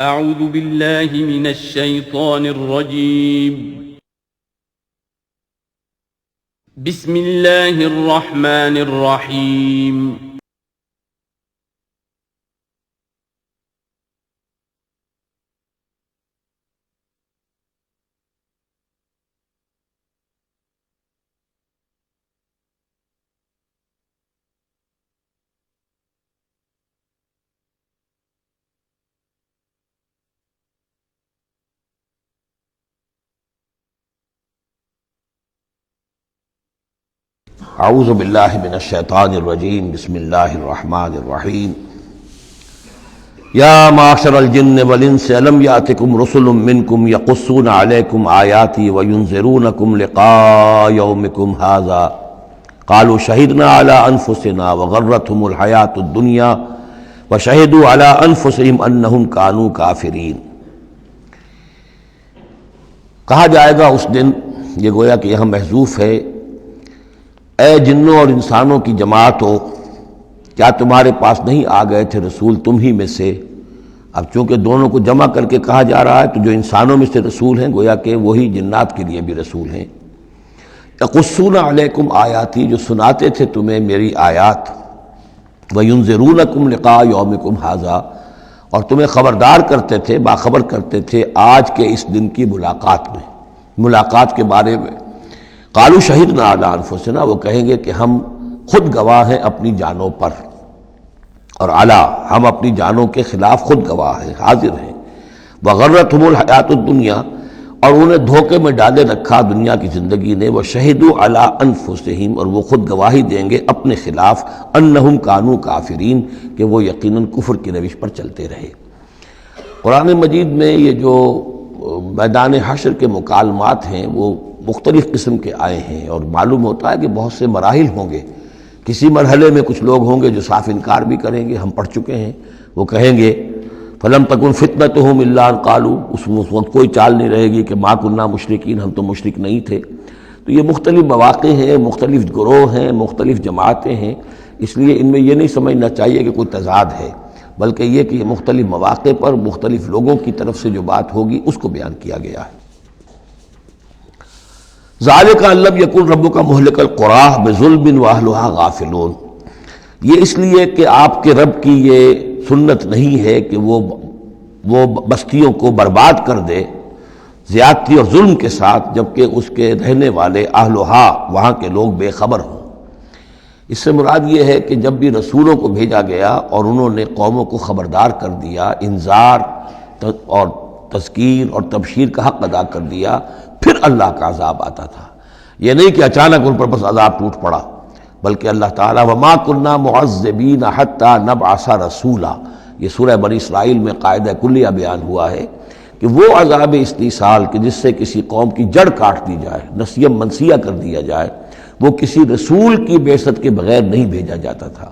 أعوذ بالله من الشيطان الرجيم. بسم الله الرحمن الرحيم. اعوذ باللہ من الشیطان الرجیم بسم اللہ الرحمن الرحیم یا معشر الجن والانس الم یاتکم رسل منکم یقصون علیکم آیاتی وینذرونکم لقاء یومکم ھذا قالوا شہدنا علی انفسنا وغرتهم الحیاۃ الدنیا وشہدوا علی انفسہم انہم کانوا کافرین۔ کہا جائے گا اس دن، یہ گویا کہ یہاں محذوف ہے، اے جنوں اور انسانوں کی جماعت ہو، کیا تمہارے پاس نہیں آ گئے تھے رسول تم ہی میں سے؟ اب چونکہ دونوں کو جمع کر کے کہا جا رہا ہے تو جو انسانوں میں سے رسول ہیں گویا کہ وہی جنات کے لیے بھی رسول ہیں۔ یقصون علیکم آیاتی، جو سناتے تھے تمہیں میری آیات، وینذرونکم لقاء یومکم ھذا، اور تمہیں خبردار کرتے تھے، باخبر کرتے تھے آج کے اس دن کی ملاقات کے بارے میں۔ قالوا شہدنا علی انفسنا، وہ کہیں گے کہ ہم خود گواہ ہیں اپنی جانوں پر، اور علی، ہم اپنی جانوں کے خلاف خود گواہ ہیں، حاضر ہیں۔ وغرتہم الحیاۃ الدنیا، اور انہیں دھوکے میں ڈالے رکھا دنیا کی زندگی نے۔ وشہدوا علی انفسہم، اور وہ خود گواہی دیں گے اپنے خلاف، انہم کانوا کافرین، کہ وہ یقیناً کفر کی روش پر چلتے رہے۔ قرآن مجید میں یہ جو میدان حشر کے مکالمات ہیں وہ مختلف قسم کے آئے ہیں، اور معلوم ہوتا ہے کہ بہت سے مراحل ہوں گے۔ کسی مرحلے میں کچھ لوگ ہوں گے جو صاف انکار بھی کریں گے، ہم پڑھ چکے ہیں، وہ کہیں گے فَلَمْ تَكُنْ فِتْنَتُهُمْ إِلَّا أَنْ قَالُوا، اس وقت کوئی چال نہیں رہے گی کہ مَا كُنَّا مُشْرِكِينَ، ہم تو مشرک نہیں تھے۔ تو یہ مختلف مواقع ہیں، مختلف گروہ ہیں، مختلف جماعتیں ہیں، اس لیے ان میں یہ نہیں سمجھنا چاہیے کہ کوئی تضاد ہے، بلکہ یہ کہ یہ مختلف مواقع پر مختلف لوگوں کی طرف سے جو بات ہوگی اس کو بیان کیا گیا ہے۔ ذالک ان لم یکن ربک مہلک القری بظلم واہلھا غافلون، یہ اس لیے کہ آپ کے رب کی یہ سنت نہیں ہے کہ وہ بستیوں کو برباد کر دے زیادتی اور ظلم کے ساتھ، جبکہ اس کے رہنے والے اہلھا، وہاں کے لوگ بے خبر ہوں۔ اس سے مراد یہ ہے کہ جب بھی رسولوں کو بھیجا گیا اور انہوں نے قوموں کو خبردار کر دیا، انذار اور تذکیر اور تبشیر کا حق ادا کر دیا، پھر اللہ کا عذاب آتا تھا۔ یہ نہیں کہ اچانک ان پر بس عذاب ٹوٹ پڑا، بلکہ اللہ تعالیٰ وَمَا كُنَّا مُعَذِّبِينَ حَتَّى نَبْعَثَ رَسُولًا، یہ سورہ بنی اسرائیل میں قاعدہ کلیہ بیان ہوا ہے کہ وہ عذاب استیصال کہ جس سے کسی قوم کی جڑ کاٹ دی جائے، نسیم منسیہ کر دیا جائے، وہ کسی رسول کی بعثت کے بغیر نہیں بھیجا جاتا تھا۔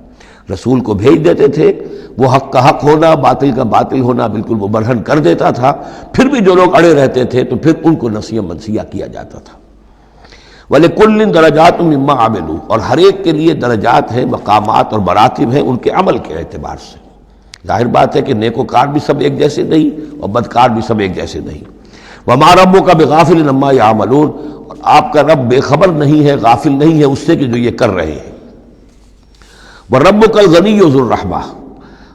رسول کو بھیج دیتے تھے، وہ حق کا حق ہونا، باطل کا باطل ہونا بالکل وہ برہن کر دیتا تھا، پھر بھی جو لوگ اڑے رہتے تھے تو پھر ان کو نسیم منسیہ کیا جاتا تھا۔ وَلِكُلٍّ دَرَجَاتٌ مِّمَّا عَمِلُوا، اور ہر ایک کے لیے درجات ہیں، مقامات اور مراتب ہیں ان کے عمل کے اعتبار سے۔ ظاہر بات ہے کہ نیکوکار بھی سب ایک جیسے نہیں اور بدکار بھی سب ایک جیسے نہیں۔ وَمَا رَبُّكَ بِغَافِلٍ عَمَّا يَعْمَلُونَ، اور آپ کا رب بے خبر نہیں ہے، غافل نہیں ہے اس سے کہ جو یہ کر رہے ہیں۔ وَرَبُّكَ الْغَنِيُّ ذُو الرَّحْمَةِ،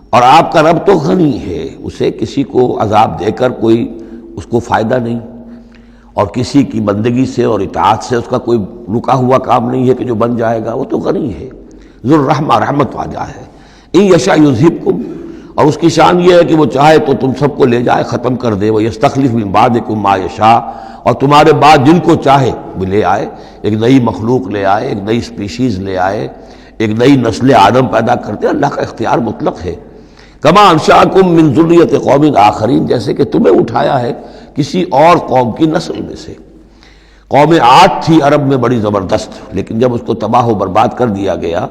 اور آپ کا رب تو غنی ہے، اسے کسی کو عذاب دے کر کوئی اس کو فائدہ نہیں، اور کسی کی بندگی سے اور اطاعت سے اس کا کوئی رکا ہوا کام نہیں ہے کہ جو بن جائے گا، وہ تو غنی ہے، ذو الرحمہ، رحمت والا ہے۔ ان یشاء یذھبکم، اور اس کی شان یہ ہے کہ وہ چاہے تو تم سب کو لے جائے، ختم کر دے۔ ویستخلف من بعدکم ما یشاء، اور تمہارے بعد جن کو چاہے وہ لے آئے، ایک نئی مخلوق لے آئے، ایک نئی سپیشیز لے آئے، ایک نئی نسل آدم پیدا کرتے۔ اللہ کا اختیار مطلق ہے۔ کما انشأکم من ذریۃ قوم آخرین، جیسے کہ تمہیں اٹھایا ہے کسی اور قوم کی نسل میں سے۔ قوم عاد تھی عرب میں بڑی زبردست، لیکن جب اس کو تباہ و برباد کر دیا گیا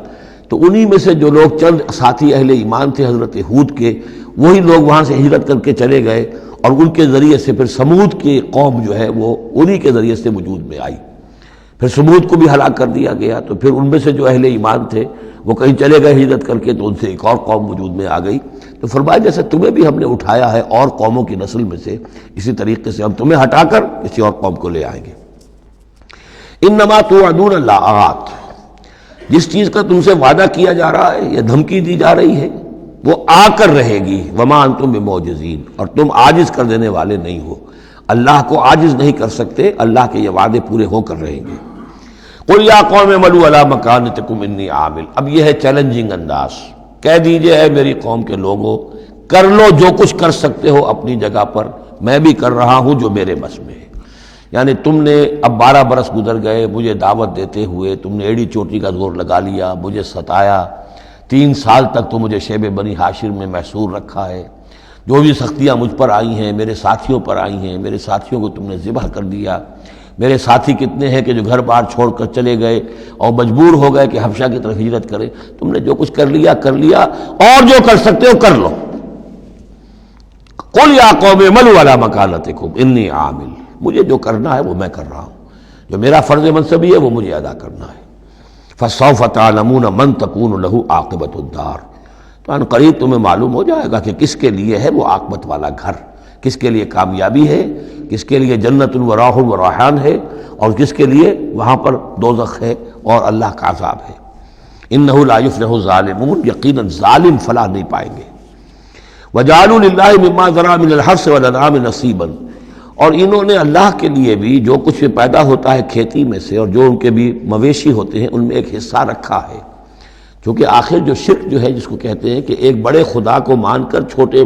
تو انہی میں سے جو لوگ چند ساتھی اہل ایمان تھے حضرت ہود کے، وہی لوگ وہاں سے ہجرت کر کے چلے گئے، اور ان کے ذریعے سے پھر سمود کی قوم جو ہے وہ انہی کے ذریعے سے وجود میں آئی۔ پھر سمود کو بھی ہلاک کر دیا گیا، تو پھر ان میں سے جو اہل ایمان تھے وہ کہیں چلے گئے ہجرت کر کے تو ان سے ایک اور قوم وجود میں آ گئی. تو فرمایا جیسے تمہیں بھی ہم نے اٹھایا ہے اور قوموں کی نسل میں سے، اسی طریقے سے ہم تمہیں ہٹا کر کسی اور قوم کو لے آئیں گے. انما توعدون لآت، جس چیز کا تم سے وعدہ کیا جا رہا ہے یا دھمکی دی جا رہی ہے وہ آ کر رہے گی. وما انتم بمعجزین، اور تم عاجز کر دینے والے نہیں ہو. اللہ کو عاجز نہیں کر سکتے، اللہ کے یہ وعدے پورے ہو کر رہیں گے. قل یا قوم اعملوا علی مکانتکم انی عامل، اب یہ ہے چیلنجنگ انداز. کہہ دیجئے اے میری قوم کے لوگوں، کر لو جو کچھ کر سکتے ہو اپنی جگہ پر، میں بھی کر رہا ہوں جو میرے بس میں ہے. یعنی تم نے اب 12 برس گزر گئے مجھے دعوت دیتے ہوئے، تم نے ایڑی چوٹی کا زور لگا لیا، مجھے ستایا. 3 سال تک تو مجھے شیب بنی ہاشم میں محصور رکھا ہے. جو بھی سختیاں مجھ پر آئی ہیں، میرے ساتھیوں پر آئی ہیں، میرے ساتھیوں کو تم نے ذبح کر دیا. میرے ساتھی کتنے ہیں کہ جو گھر بار چھوڑ کر چلے گئے اور مجبور ہو گئے کہ حبشہ کی طرف ہجرت کریں. تم نے جو کچھ کر لیا اور جو کر سکتے ہو کر لو. قل یا قوم اعملوا علی مکانتکم انی عامل، مجھے جو کرنا ہے وہ میں کر رہا ہوں، جو میرا فرض منصبی ہے وہ مجھے ادا کرنا ہے. فسوف تعلمون من تکون له عاقبۃ الدار، تو ان قریب تمہیں معلوم ہو جائے گا کہ کس کے لیے ہے وہ عاقبت والا گھر، کس کے لیے کامیابی ہے، کس کے لیے جنت و راح و ریحان ہے، اور کس کے لیے وہاں پر دوزخ ہے اور اللہ کا عذاب ہے. انہ لا یفلح الظالمون، یقیناً ظالم فلاح نہیں پائیں گے. وجعلوا للہ مما ذرا من الحرث والانعام نصیبا، اور انہوں نے اللہ کے لیے بھی جو کچھ پیدا ہوتا ہے کھیتی میں سے اور جو ان کے بھی مویشی ہوتے ہیں ان میں ایک حصہ رکھا ہے. کیونکہ آخر جو شرک جو ہے جس کو کہتے ہیں کہ ایک بڑے خدا کو مان کر چھوٹے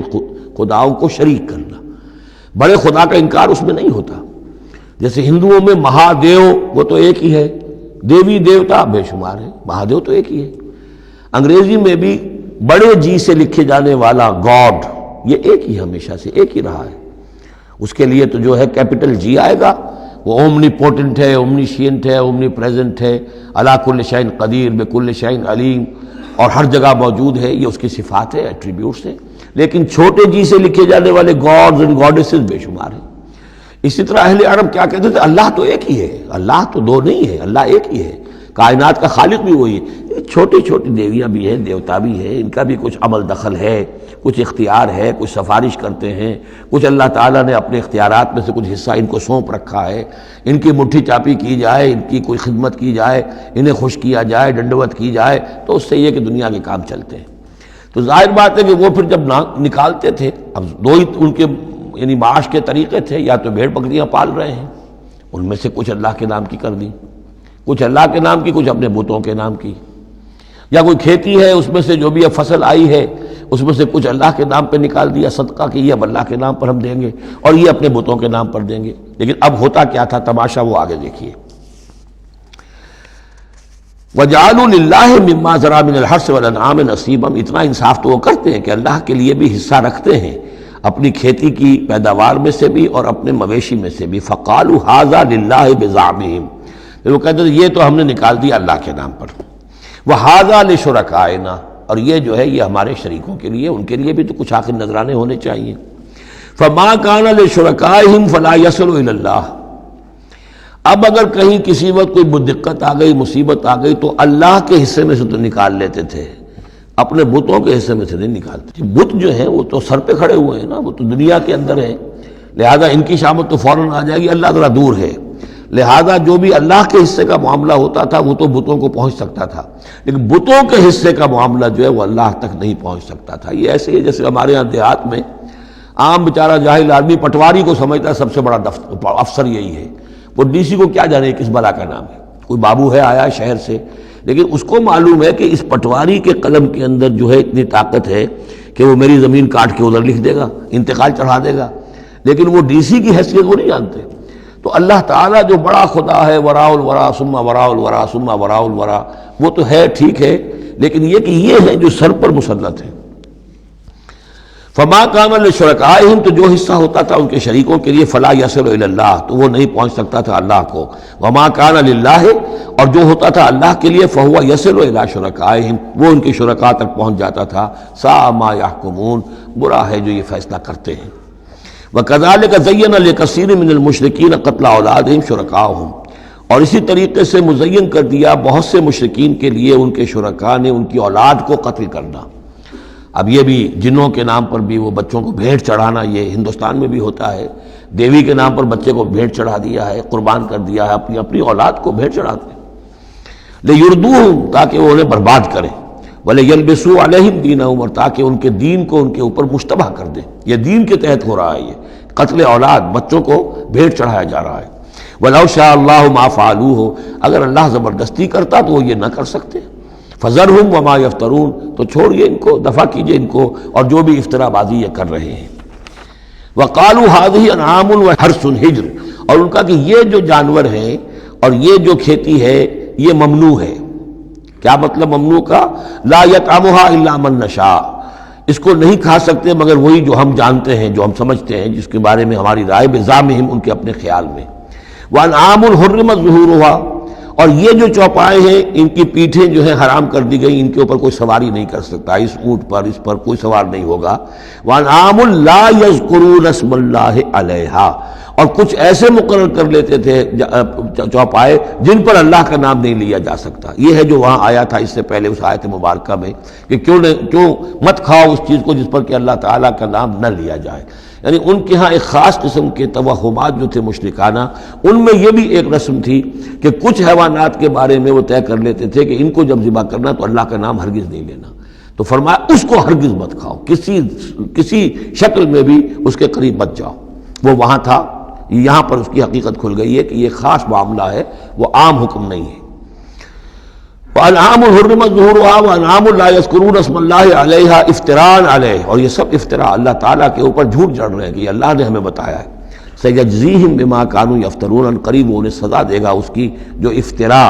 خداؤں کو شریک کرنا، بڑے خدا کا انکار اس میں نہیں ہوتا. جیسے ہندوؤں میں مہادیو وہ تو ایک ہی ہے، دیوی دیوتا بے شمار ہے، مہادیو تو ایک ہی ہے. انگریزی میں بھی بڑے جی سے لکھے جانے والا گاڈ یہ ایک ہی ہمیشہ سے ایک ہی رہا ہے. اس کے لیے تو جو ہے کیپٹل جی آئے گا، وہ اومنی پوٹنٹ ہے، اومنیشینٹ ہے، اومنی پریزنٹ ہے، علی کل شیء قدیر بکل شیء علیم، اور ہر جگہ موجود ہے. یہ اس کی صفات ہے، ایٹریبیوٹس ہیں. لیکن چھوٹے جی سے لکھے جانے والے گاڈز اینڈ گاڈیسز بے شمار ہیں. اسی طرح اہل عرب کیا کہتے تھے؟ اللہ تو ایک ہی ہے، اللہ تو دو نہیں ہے، اللہ ایک ہی ہے، کائنات کا خالق بھی وہی ہے. چھوٹی چھوٹی دیویاں بھی ہیں، دیوتا بھی ہیں، ان کا بھی کچھ عمل دخل ہے، کچھ اختیار ہے، کچھ سفارش کرتے ہیں، کچھ اللہ تعالیٰ نے اپنے اختیارات میں سے کچھ حصہ ان کو سونپ رکھا ہے. ان کی مٹھی چاپی کی جائے، ان کی کوئی خدمت کی جائے، انہیں خوش کیا جائے، ڈنڈوت کی جائے تو اس سے یہ کہ دنیا کے کام چلتے ہیں. تو ظاہر بات ہے کہ وہ پھر جب نکالتے تھے، اب دو ہی ان کے یعنی معاش کے طریقے تھے، یا تو بھیڑ بکریاں پال رہے ہیں، ان میں سے کچھ اللہ کے نام کی کر دی، کچھ اللہ کے نام کی، کچھ اپنے بتوں کے نام کی، یا کوئی کھیتی ہے اس میں سے جو بھی فصل آئی ہے اس میں سے کچھ اللہ کے نام پہ نکال دیا صدقہ کہ یہ اب اللہ کے نام پر ہم دیں گے اور یہ اپنے بتوں کے نام پر دیں گے. لیکن اب ہوتا کیا تھا تماشا وہ آگے دیکھیے. وَجَعَلُوا لِلَّهِ مِمَّا ذَرَا مِنَ الْحَرْثِ وَالْأَنْعَامِ نَصِيبًا، اتنا انصاف تو وہ کرتے ہیں کہ اللہ کے لیے بھی حصہ رکھتے ہیں اپنی کھیتی کی پیداوار میں سے بھی اور اپنے مویشی میں سے بھی. فَقَالُوا هَذَا لِلَّهِ بِزَعْمِهِمْ، پھر وہ کہتے ہیں یہ تو ہم نے نکال دیا اللہ کے نام پر. وَهَذَا لِشُرَكَائِنَا، اور یہ جو ہے یہ ہمارے شریکوں کے لیے، ان کے لیے بھی تو کچھ آخر نذرانے ہونے چاہیے. فَمَا كَانَ لِشُرَكَائِهِمْ فَلَا يَصِلُ إِلَى اللَّهِ، اب اگر کہیں کسی وقت کوئی دقت آ گئی، مصیبت آ گئی تو اللہ کے حصے میں سے تو نکال لیتے تھے، اپنے بتوں کے حصے میں سے نہیں نکالتے. بت جو ہیں وہ تو سر پہ کھڑے ہوئے ہیں نا، وہ تو دنیا کے اندر ہیں، لہذا ان کی شامت تو فوراً آ جائے گی، اللہ ذرا دور ہے. لہذا جو بھی اللہ کے حصے کا معاملہ ہوتا تھا وہ تو بتوں کو پہنچ سکتا تھا، لیکن بتوں کے حصے کا معاملہ جو ہے وہ اللہ تک نہیں پہنچ سکتا تھا. یہ ایسے ہی جیسے ہمارے ہاں دیہات میں عام بیچارہ جاہل آدمی پٹواری کو سمجھتا ہے سب سے بڑا افسر یہی ہے، وہ ڈی سی کو کیا جانے کس بلا کا نام ہے، کوئی بابو ہے آیا شہر سے، لیکن اس کو معلوم ہے کہ اس پٹواری کے قلم کے اندر جو ہے اتنی طاقت ہے کہ وہ میری زمین کاٹ کے ادھر لکھ دے گا، انتقال چڑھا دے گا، لیکن وہ ڈی سی کی حیثیت وہ نہیں جانتے. تو اللہ تعالیٰ جو بڑا خدا ہے، وراء الورا ثم وراء الورا ثم وراء الورا، وہ تو ہے ٹھیک ہے، لیکن یہ کہ یہ ہے جو سر پر مسلط ہے. فما کان لشرکائہم، تو جو حصہ ہوتا تھا ان کے شریکوں کے لیے، فلا یصل الی اللہ، تو وہ نہیں پہنچ سکتا تھا اللہ کو. وما کان للہ، اور جو ہوتا تھا اللہ کے لیے، فہو یصل الی شرکائہم، وہ ان کے شرکاء تک پہنچ جاتا تھا. ساء ما یحکمون، برا ہے جو یہ فیصلہ کرتے ہیں. وَكَذَلِكَ زَيَّنَ لِكَثِيرٍ مِّنَ الْمُشْرِكِينَ قَتْلَ أَوْلَادِهِمْ شُرَكَاؤُهُمْ، اور اسی طریقے سے مزین کر دیا بہت سے مشرکین کے لیے ان کے شرکاء نے ان کی اولاد کو قتل کرنا۔ اب یہ بھی جنوں کے نام پر بھی وہ بچوں کو بھیٹ چڑھانا، یہ ہندوستان میں بھی ہوتا ہے، دیوی کے نام پر بچے کو بھیٹ چڑھا دیا ہے، قربان کر دیا ہے، اپنی اولاد کو بھیٹ چڑھاتے ہیں لِيُرْدُوهُمْ تاکہ وہ انہیں برباد کریں، وَلِيَلْبِسُوا عَلَيْهِمْ دِينَهُمْ اور تاکہ ان کے دین کو ان کے اوپر مشتبہ کر دیں۔ یہ دین کے تحت ہو رہا ہے، یہ قتل اولاد، بچوں کو بھیٹ چڑھایا جا رہا ہے۔ وَلَوْ شَاءَ اللَّهُ مَا فَعَلُوهُ اگر اللہ زبردستی کرتا تو وہ یہ نہ کر سکتے۔ فَذَرْهُمْ وَمَا يَفْتَرُونَ تو چھوڑیے ان کو، دفع کیجئے ان کو اور جو بھی افترا بازی یہ کر رہے ہیں۔ وَقَالُوا هَٰذِهِ أَنْعَامٌ وَحَرْثٌ حِجْرٌ اور ان کا کہ یہ جو جانور ہیں اور یہ جو کھیتی ہے یہ ممنوع ہے۔ کیا مطلب ممنوع کا؟ لا يطعمها الا من نشاء اس کو نہیں کھا سکتے مگر وہی جو ہم جانتے ہیں، جو ہم سمجھتے ہیں، جس کے بارے میں ہماری رائے بزعمہم ان کے اپنے خیال میں۔ وانعام حرمت ظہورها اور یہ جو چوپائے ہیں ان کی پیٹھیں جو ہیں حرام کر دی گئی، ان کے اوپر کوئی سواری نہیں کر سکتا، اس اونٹ پر اس پر کوئی سوار نہیں ہوگا۔ وانعام لا یذکرون اسم اللہ علیہا اور کچھ ایسے مقرر کر لیتے تھے چوپائے جن پر اللہ کا نام نہیں لیا جا سکتا۔ یہ ہے جو وہاں آیا تھا اس سے پہلے اس آیت مبارکہ میں کہ کیوں مت کھاؤ اس چیز کو جس پر کہ اللہ تعالیٰ کا نام نہ لیا جائے۔ یعنی ان کے ہاں ایک خاص قسم کے توہمات جو تھے مشرکانہ، ان میں یہ بھی ایک رسم تھی کہ کچھ حیوانات کے بارے میں وہ طے کر لیتے تھے کہ ان کو جب ذبح کرنا تو اللہ کا نام ہرگز نہیں لینا، تو فرمایا اس کو ہرگز مت کھاؤ، کسی شکل میں بھی اس کے قریب مت جاؤ۔ وہ وہاں تھا، یہاں پر اس کی حقیقت کھل گئی ہے کہ یہ خاص معاملہ ہے، وہ عام حکم نہیں ہے۔ وَأَنْعَامٌ حُرِّمَتْ ظُهُورُهَا وَأَنْعَامٌ لَا يَذْكُرُونَ اسْمَ اللَّهِ عَلَيْهَا افْتِرَاءً عَلَيْهِ اور یہ سب افطرا اللہ تعالیٰ کے اوپر جھوٹ جڑ رہے ہیں کہ یہ اللہ نے ہمیں بتایا ہے۔ سَيَجْزِيهِمْ بِمَا كَانُوا يَفْتَرُونَ قریب انہیں سزا دے گا اس کی جو افطرا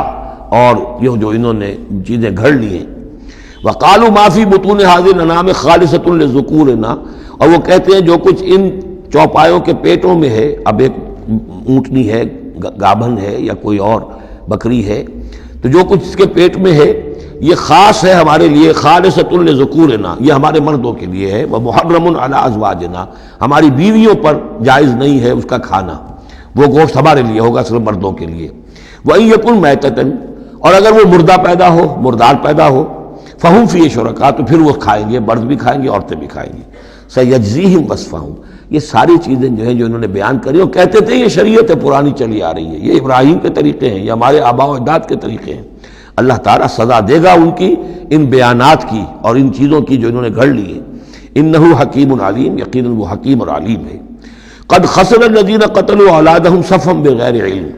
اور یہ جو انہوں نے چیزیں گھڑ لی ہیں۔ وَقَالُوا مَا فِي بُطُونِ هَٰذِهِ الْأَنْعَامِ خَالِصَةٌ لِذُكُورِنَا اور وہ کہتے ہیں جو کچھ ان چوپایوں کے پیٹوں میں ہے، اب ایک اونٹنی ہے، گابھن ہے یا کوئی اور بکری ہے، تو جو کچھ اس کے پیٹ میں ہے یہ خاص ہے ہمارے لیے، خالصۃ لذکورنا یہ ہمارے مردوں کے لیے ہے، ومحرم علی ازواجنا ہماری بیویوں پر جائز نہیں ہے اس کا کھانا، وہ گوشت ہمارے لیے ہوگا صرف مردوں کے لیے۔ وَإِن يَكُن مَيْتَةً اور اگر وہ مردہ پیدا ہو، مردار پیدا ہو، فَهُمْ فِيهِ شُرَكَاء تو پھر وہ کھائیں گے، مرد بھی کھائیں گے عورتیں بھی کھائیں گی۔ سَيَجْزِيهِمْ وَصْفَهُمْ یہ ساری چیزیں جو ہیں جو انہوں نے بیان کری اور کہتے تھے یہ شریعت پرانی چلی آ رہی ہے، یہ ابراہیم کے طریقے ہیں، یہ ہمارے آباء و اجداد کے طریقے ہیں۔ اللہ تعالیٰ سزا دے گا ان کی ان بیانات کی اور ان چیزوں کی جو انہوں نے گھڑ لی ہے۔ انہ حکیم علیم یقیناً وہ حکیم اور علیم ہے۔ قد خسر الذین قتلوا اولادہم سفہا بغیر علم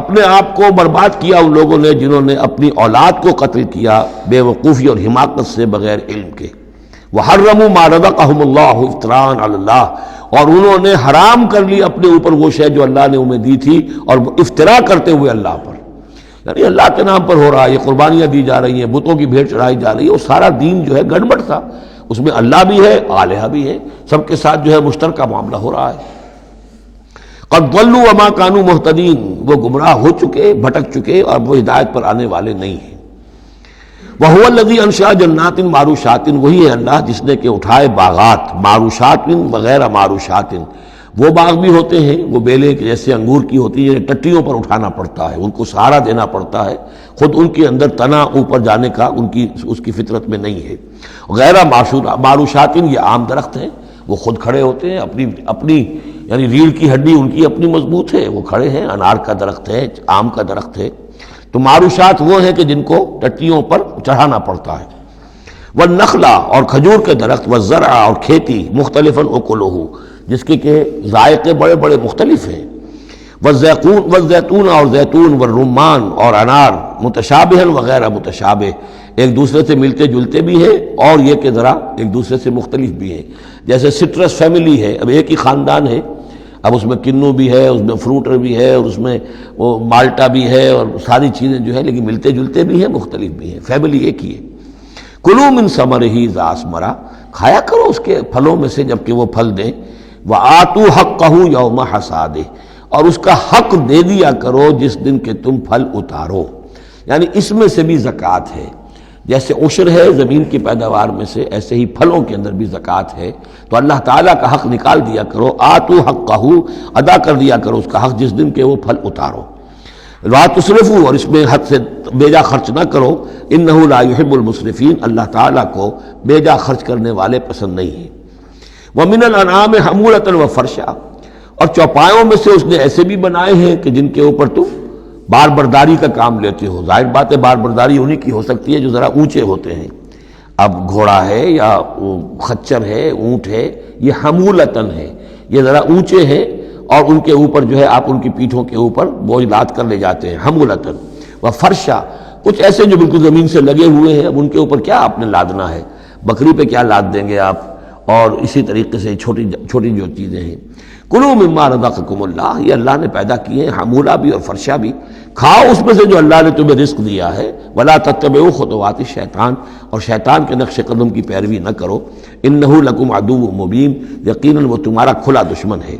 اپنے آپ کو برباد کیا ان لوگوں نے جنہوں نے اپنی اولاد کو قتل کیا بے وقوفی اور حماقت سے بغیر علم کے۔ وحرموا ما رزقهم اللہ افتراء علی اللہ اور انہوں نے حرام کر لی اپنے اوپر وہ شے جو اللہ نے انہیں دی تھی اور افتراء کرتے ہوئے اللہ پر، یعنی اللہ کے نام پر ہو رہا ہے، یہ قربانیاں دی جا رہی ہیں، بتوں کی بھیٹ چڑھائی جا رہی ہے، وہ سارا دین جو ہے گڑبڑ تھا، اس میں اللہ بھی ہے، آلہہ بھی ہے، سب کے ساتھ جو ہے مشترکہ معاملہ ہو رہا ہے۔ قد ضلوا وما كانوا مهتدين وہ گمراہ ہو چکے، بھٹک چکے اور وہ ہدایت پر آنے والے نہیں ہیں۔ وَهُوَ الَّذِي أَنشَأَ جَنَّاتٍ مَعْرُوشَاتٍ وہی ہے اللہ جس نے کہ اٹھائے باغات، معروشات وغیرہ معروشات، وہ باغ بھی ہوتے ہیں وہ بیلے کے جیسے انگور کی ہوتی ہے، ٹٹیوں پر اٹھانا پڑتا ہے، ان کو سہارا دینا پڑتا ہے، خود ان کے اندر تنا اوپر جانے کا اس کی فطرت میں نہیں ہے۔ غیر معروشات یہ عام درخت ہیں، وہ خود کھڑے ہوتے ہیں، اپنی یعنی ریڑھ کی ہڈی ان کی اپنی مضبوط ہے، وہ کھڑے ہیں، انار کا درخت ہے، آم کا درخت ہے۔ تو معروشات وہ ہیں کہ جن کو ٹٹیوں پر چڑھانا پڑتا ہے۔ والنخلا اور کھجور کے درخت، والزرع اور کھیتی، مختلفاً اکلہ جس کے کہ ذائقے بڑے بڑے مختلف ہیں، والزیتون اور زیتون، والرمان اور انار، متشابہا وغیر متشابہ ایک دوسرے سے ملتے جلتے بھی ہیں اور یہ کہ ذرا ایک دوسرے سے مختلف بھی ہیں۔ جیسے سٹرس فیملی ہے، اب ایک ہی خاندان ہے، اب اس میں کنو بھی ہے، اس میں فروٹر بھی ہے، اور اس میں وہ مالٹا بھی ہے، اور ساری چیزیں جو ہے لیکن ملتے جلتے بھی ہیں، مختلف بھی ہیں، فیملی ایک ہی ہے۔ کلوا من ثمرہ اذا اثمر کھایا کرو اس کے پھلوں میں سے جب کہ وہ پھل دیں، وآتوا حقہ یوم حصادہ اور اس کا حق دے دیا کرو جس دن کہ تم پھل اتارو، یعنی اس میں سے بھی زکوٰۃ ہے، جیسے عشر ہے زمین کی پیداوار میں سے، ایسے ہی پھلوں کے اندر بھی زکوٰۃ ہے، تو اللہ تعالیٰ کا حق نکال دیا کرو، آتوا حقہ ادا کر دیا کرو اس کا حق جس دن کہ وہ پھل اتارو۔ لا تسرفوا، اور اس میں حد سے بیجا خرچ نہ کرو، انہ لا یحب المسرفین، اللہ تعالیٰ کو بیجا خرچ کرنے والے پسند نہیں ہیں۔ ومن الانعام حمولۃ وفرشا، اور چوپایوں میں سے اس نے ایسے بھی بنائے ہیں کہ جن کے اوپر تم بار برداری کا کام لیتے ہو۔ ظاہر بات ہے بار برداری انہی کی ہو سکتی ہے جو ذرا اونچے ہوتے ہیں، اب گھوڑا ہے یا خچر ہے، اونٹ ہے، یہ حمولتن ہے، یہ ذرا اونچے ہیں اور ان کے اوپر جو ہے آپ ان کی پیٹھوں کے اوپر بوجھ لاد کر لے جاتے ہیں، حمولتن وفرشا، کچھ ایسے جو بالکل زمین سے لگے ہوئے ہیں، اب ان کے اوپر کیا آپ نے لادنا ہے، بکری پہ کیا لاد دیں گے آپ، اور اسی طریقے سے چھوٹی چھوٹی جو چیزیں ہیں۔ کلوا مما رزقکم اللہ، یہ اللہ نے پیدا کیے ہیں، حمولہ بھی اور فرشا بھی، کھاؤ اس میں سے جو اللہ نے تمہیں رزق دیا ہے۔ ولا تتبعوا خطوات الشیطان، اور شیطان کے نقش قدم کی پیروی نہ کرو، انہ لکم عدو مبین، یقیناً وہ تمہارا کھلا دشمن ہے۔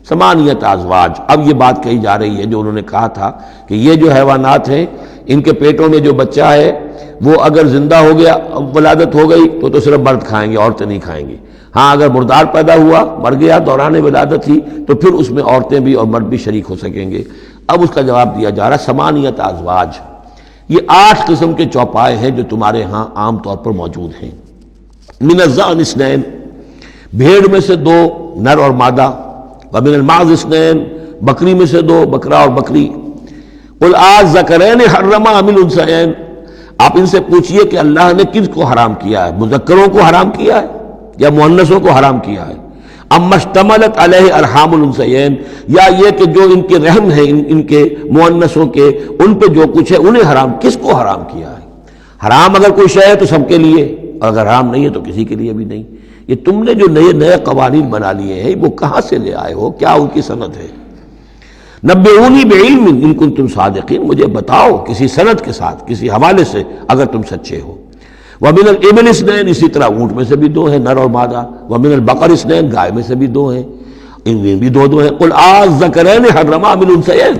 ثمانیۃ ازواج، اب یہ بات کہی جا رہی ہے جو انہوں نے کہا تھا کہ یہ جو حیوانات ہیں ان کے پیٹوں میں جو بچہ ہے وہ اگر زندہ ہو گیا، ولادت ہو گئی تو صرف مرد کھائیں گے، عورتیں نہیں کھائیں گی۔ ہاں اگر مردار پیدا ہوا، مر گیا دوران ولادت ہی، تو پھر اس میں عورتیں بھی اور مرد بھی شریک ہو سکیں گے۔ اب اس کا جواب دیا جا رہا ہے ثمانیۃ ازواج، یہ 8 قسم کے چوپائے ہیں جو تمہارے ہاں عام طور پر موجود ہیں۔ من الضأن اثنین، بھیڑ میں سے 2 نر اور مادہ، ومن المعز اثنین، بکری میں سے 2 بکرا اور بکری۔ قل آذکرین حرم ام الانثیین، آپ ان سے پوچھئے کہ اللہ نے کس کو حرام کیا ہے، مذکروں کو حرام کیا ہے یا مؤنثوں کو حرام کیا ہے؟ اما اشتملت علیہ ارحام الانثیین، یا یہ کہ جو ان کے رحم ہیں ان کے مؤنثوں کے، ان پہ جو کچھ ہے انہیں حرام، کس کو حرام کیا ہے؟ حرام اگر کوئی شے ہے تو سب کے لیے، اور اگر حرام نہیں ہے تو کسی کے لیے بھی نہیں۔ یہ تم نے جو نئے قوانین بنا لیے ہیں وہ کہاں سے لے آئے ہو، کیا ان کی سند ہے؟ نبئونی بعلم ان کنتم صادقین، مجھے بتاؤ کسی سند کے ساتھ، کسی حوالے سے اگر تم سچے ہو۔ ومن الابل اثنین، اسی طرح اونٹ میں سے بھی 2 ہیں نر اور مادہ۔ ومن البقر اثنین، گائے میں سے بھی 2 ہیں، ان میں بھی 2 ہیں۔ قل آذکرین حرم ام الانثیین،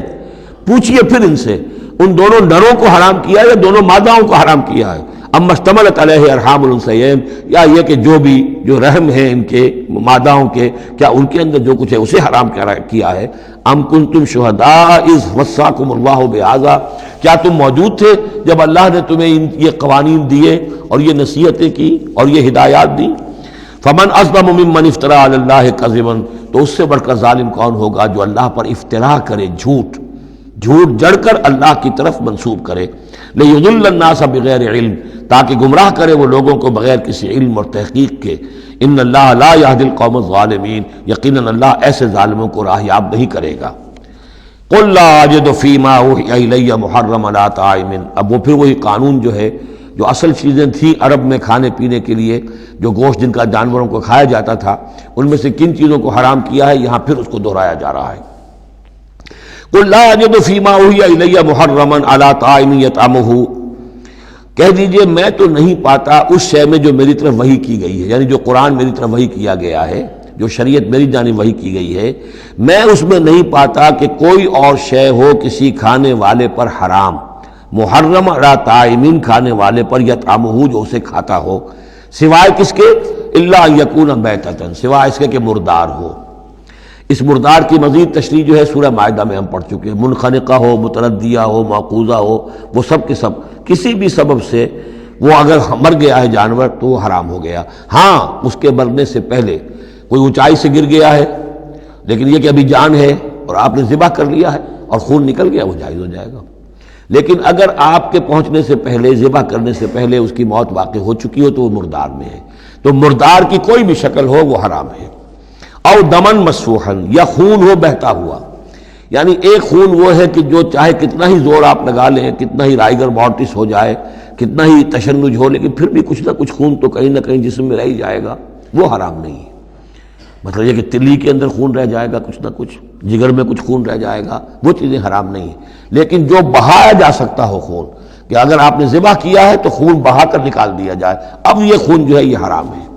پوچھئے پھر ان سے ان دونوں نروں کو حرام کیا یا دونوں ماداؤں کو حرام کیا ہے؟ اما اشتملت علیہ ارحام الانثیین، یا یہ کہ جو رحم ہیں ان کے ماداؤں کے، کیا ان کے اندر جو کچھ ہے اسے حرام کیا ہے؟ ام کنتم شہداء اذ وصاکم اللہ بہذا، کیا تم موجود تھے جب اللہ نے تمہیں یہ قوانین دیے اور یہ نصیحتیں کی اور یہ ہدایات دی؟ فمن اظلم ممن افترى علی اللہ کذبا، تو اس سے بڑھ کر ظالم کون ہوگا جو اللہ پر افترا کرے، جھوٹ جڑ کر اللہ کی طرف منسوب کرے۔ لیضل الناس بغیر علم، تاکہ گمراہ کرے وہ لوگوں کو بغیر کسی علم اور تحقیق کے۔ ان اللہ لا یہدی القوم الظالمین، یقیناً اللہ ایسے ظالموں کو راہیاب نہیں کرے گا۔ قل لا اجد فیما اوحی الی محرما علی طاعم، اب وہ پھر وہی قانون جو ہے، جو اصل چیزیں تھیں عرب میں کھانے پینے کے لیے، جو گوشت جن کا جانوروں کو کھایا جاتا تھا، ان میں سے کن چیزوں کو حرام کیا ہے، یہاں پھر اس کو دہرایا جا رہا ہے۔ قل لا اجد فیما اوحی الی محرما علی طاعم یطعمہ، کہہ دیجئے میں تو نہیں پاتا اس شے میں جو میری طرف وحی کی گئی ہے، یعنی جو قرآن میری طرف وحی کیا گیا ہے، جو شریعت میری جانب وحی کی گئی ہے، میں اس میں نہیں پاتا کہ کوئی اور شے ہو کسی کھانے والے پر حرام، محرم علی طاعم، کھانے والے پر، یطعمہ جو اسے کھاتا ہو، سوائے کس کے؟ الا ان یکون میتۃ، سوائے اس کے کہ مردار ہو۔ اس مردار کی مزید تشریح جو ہے سورہ مائدہ میں ہم پڑھ چکے ہیں، منخنقہ ہو، متردیہ ہو، موقوذہ ہو، وہ سب کے سب کسی بھی سبب سے وہ اگر مر گیا ہے جانور تو وہ حرام ہو گیا۔ ہاں اس کے مرنے سے پہلے کوئی اونچائی سے گر گیا ہے، لیکن یہ کہ ابھی جان ہے اور آپ نے ذبح کر لیا ہے اور خون نکل گیا، وہ جائز ہو جائے گا۔ لیکن اگر آپ کے پہنچنے سے پہلے، ذبح کرنے سے پہلے اس کی موت واقع ہو چکی ہو تو وہ مردار میں ہے، تو مردار کی کوئی بھی شکل ہو وہ حرام ہے۔ او دمن مسفوحا، یا خون ہو بہتا ہوا، یعنی ایک خون وہ ہے کہ جو چاہے کتنا ہی زور آپ لگا لیں، کتنا ہی رائگر مورٹس ہو جائے، کتنا ہی تشنج ہو، لیکن پھر بھی کچھ نہ کچھ خون تو کہیں نہ کہیں جسم میں رہ ہی جائے گا، وہ حرام نہیں ہے۔ مطلب یہ کہ تلی کے اندر خون رہ جائے گا، کچھ نہ کچھ جگر میں کچھ خون رہ جائے گا، وہ چیزیں حرام نہیں ہیں۔ لیکن جو بہایا جا سکتا ہو خون، کہ اگر آپ نے ذبح کیا ہے تو خون بہا کر نکال دیا جائے، اب یہ خون جو ہے یہ حرام ہے۔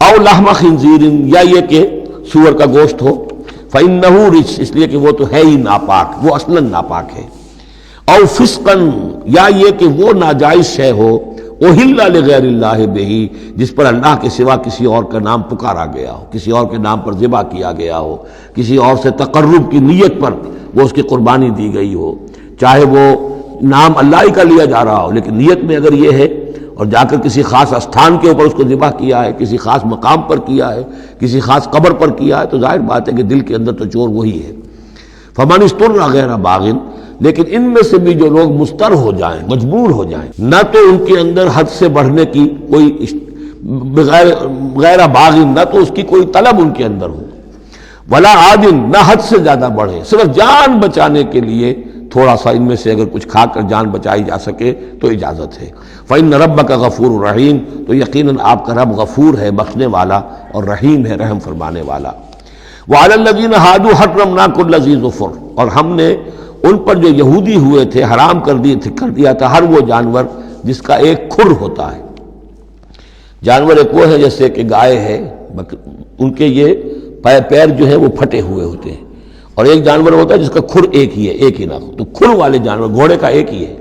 او لحم خنزیر، یا یہ کہ سور کا گوشت ہو، فإنہ رجس، اس لیے کہ وہ تو ہے ہی ناپاک، وہ اصلاً ناپاک ہے۔ او فسقا، یا یہ کہ وہ ناجائز شے ہو، احل لغیر اللہ بہ، جس پر اللہ کے سوا کسی اور کا نام پکارا گیا ہو، کسی اور کے نام پر ذبح کیا گیا ہو، کسی اور سے تقرب کی نیت پر وہ اس کی قربانی دی گئی ہو، چاہے وہ نام اللہ ہی کا لیا جا رہا ہو، لیکن نیت میں اگر یہ ہے اور جا کر کسی خاص استھان کے اوپر اس کو ذبح کیا ہے، کسی خاص مقام پر کیا ہے، کسی خاص قبر پر کیا ہے، تو ظاہر بات ہے کہ دل کے اندر تو چور وہی ہے۔ فمن اضطر غیر باغ، لیکن ان میں سے بھی جو لوگ مضطر ہو جائیں، مجبور ہو جائیں، نہ تو ان کے اندر حد سے بڑھنے کی کوئی غیر باغ، نہ تو اس کی کوئی طلب ان کے اندر ہو، ولا عاد، نہ حد سے زیادہ بڑھے، صرف جان بچانے کے لیے تھوڑا سا ان میں سے اگر کچھ کھا کر جان بچائی جا سکے تو اجازت ہے۔ فإن ربک غفور رحیم، تو یقیناً آپ کا رب غفور ہے، بخشنے والا، اور رحیم ہے، رحم فرمانے والا۔ وعلی الذین ہادوا حرمنا کل ذی ظفر، اور ہم نے ان پر جو یہودی ہوئے تھے حرام کر دیا تھا ہر وہ جانور جس کا ایک کھر ہوتا ہے۔ جانور ایک وہ ہے جیسے کہ گائے ہے، ان کے یہ پیر جو ہے وہ پھٹے ہوئے ہوتے ہیں، اور ایک جانور ہوتا ہے جس کا کھر ایک ہی ہے، ایک ہی ناخن، تو کھر والے جانور گھوڑے کا ایک ہی ہے،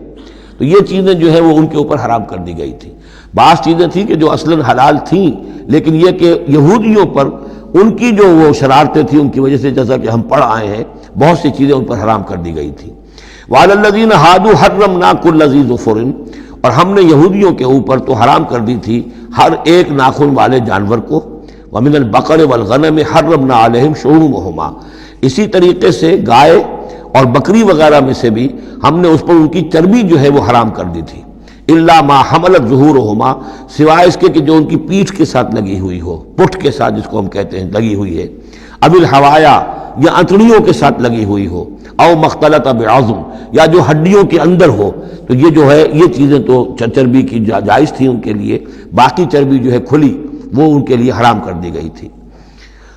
تو یہ چیزیں جو ہے وہ ان کے اوپر حرام کر دی گئی تھی۔ بعض چیزیں تھیں کہ جو اصلاً حلال تھیں، لیکن یہ کہ یہودیوں پر ان کی جو وہ شرارتیں تھیں ان کی وجہ سے، جیسا کہ ہم پڑھ آئے ہیں، بہت سی چیزیں ان پر حرام کر دی گئی تھیں۔ وعلی الذین ہادوا حرمنا کل ذی ظفر، اور ہم نے یہودیوں کے اوپر تو حرام کر دی تھی ہر ایک ناخن والے جانور کو۔ ومن البقر والغنم حرمنا علیہم شحومہما، اسی طریقے سے گائے اور بکری وغیرہ میں سے بھی ہم نے اس پر ان کی چربی جو ہے وہ حرام کر دی تھی۔ الا ما حملت ظہورہما، سوائے اس کے کہ جو ان کی پیٹھ کے ساتھ لگی ہوئی ہو، پٹھ کے ساتھ جس کو ہم کہتے ہیں لگی ہوئی ہے، اب الحوایا، یا انتڑیوں کے ساتھ لگی ہوئی ہو، او مختلط بعظم، یا جو ہڈیوں کے اندر ہو، تو یہ جو ہے یہ چیزیں تو چربی کی جائز تھی ان کے لیے، باقی چربی جو ہے کھلی وہ ان کے لیے حرام کر دی گئی تھی۔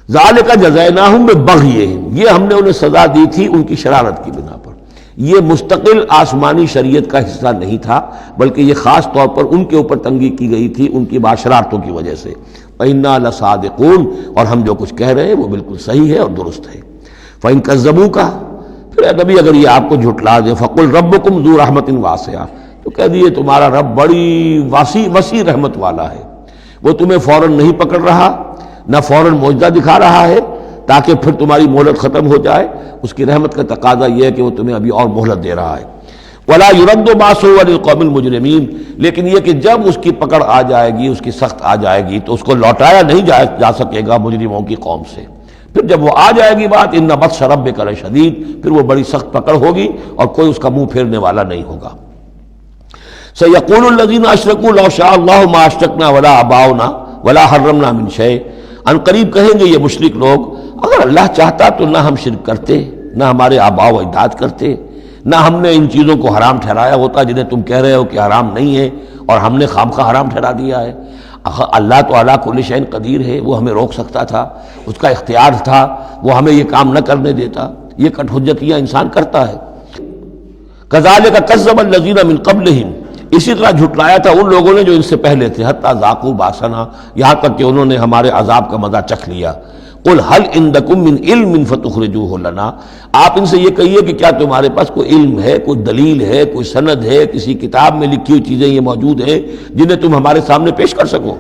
ذالک جزیناہم ببغیہم، یہ ہم نے انہیں سزا دی تھی ان کی شرارت کی بنا پر۔ یہ مستقل آسمانی شریعت کا حصہ نہیں تھا، بلکہ یہ خاص طور پر ان کے اوپر تنگی کی گئی تھی ان کی باشرارتوں کی وجہ سے۔ وَإِنَّا لَصَادِقُونَ، اور ہم جو کچھ کہہ رہے ہیں وہ بالکل صحیح ہے اور درست ہے۔ فَإِن كَذَّبُوكَ، پھر اے نبی اگر یہ آپ کو جھٹلا دے، فَقُلْ رَبُّكُمْ ذُو رَحْمَةٍ وَاسِعَةٍ، تو کہہ دیے تمہارا رب بڑی وسیع رحمت والا ہے، وہ تمہیں فوراً نہیں پکڑ رہا، نہ فوراً معجزہ دکھا رہا ہے تاکہ پھر تمہاری مہلت ختم ہو جائے، اس کی رحمت کا تقاضا یہ ہے کہ وہ تمہیں ابھی اور مہلت دے رہا ہے۔ وَلَا يُرَدُّ بَأْسُهُ عَنِ الْقَوْمِ الْمُجْرِمِينَ، لیکن یہ کہ جب اس کی پکڑ آ جائے گی، اس کی سخت آ جائے گی، تو اس کو لوٹایا نہیں جا سکے گا مجرموں کی قوم سے۔ پھر جب وہ آ جائے گی بات، إِنَّ بَطْشَ رَبِّكَ لَشَدِيدٌ، پھر وہ بڑی سخت پکڑ ہوگی اور کوئی اس کا منہ پھیرنے والا نہیں ہوگا۔ سَيَقُولُ الَّذِينَ أَشْرَكُوا لَوْ شَاءَ اللَّهُ مَا أَشْرَكْنَا وَلَا آبَاؤُنَا وَلَا حَرَّمْنَا مِنْ شَيْءٍ، ان قریب کہیں گے یہ مشرک لوگ، اگر اللہ چاہتا تو نہ ہم شرک کرتے، نہ ہمارے آباء و اجداد کرتے، نہ ہم نے ان چیزوں کو حرام ٹھہرایا ہوتا جنہیں تم کہہ رہے ہو کہ حرام نہیں ہے اور ہم نے خامخواہ حرام ٹھہرا دیا ہے۔ اللہ تو علی کل شیء قدیر ہے، وہ ہمیں روک سکتا تھا، اس کا اختیار تھا، وہ ہمیں یہ کام نہ کرنے دیتا۔ یہ کٹ حجتیاں انسان کرتا ہے۔ کذالک کذب الذین من قبلہم، اسی طرح جھٹلایا تھا ان لوگوں نے جو ان سے پہلے تھے، حتی ذاقوا باسنا، یہاں تک کہ انہوں نے ہمارے عذاب کا مزہ چکھ لیا۔ قل هل عندکم من علم فتخرجوه لنا، آپ ان سے یہ کہیے کہ کیا تمہارے پاس کوئی علم ہے، کوئی دلیل ہے، کوئی سند ہے، کسی کتاب میں لکھی ہوئی چیزیں یہ موجود ہیں جنہیں تم ہمارے سامنے پیش کر سکو۔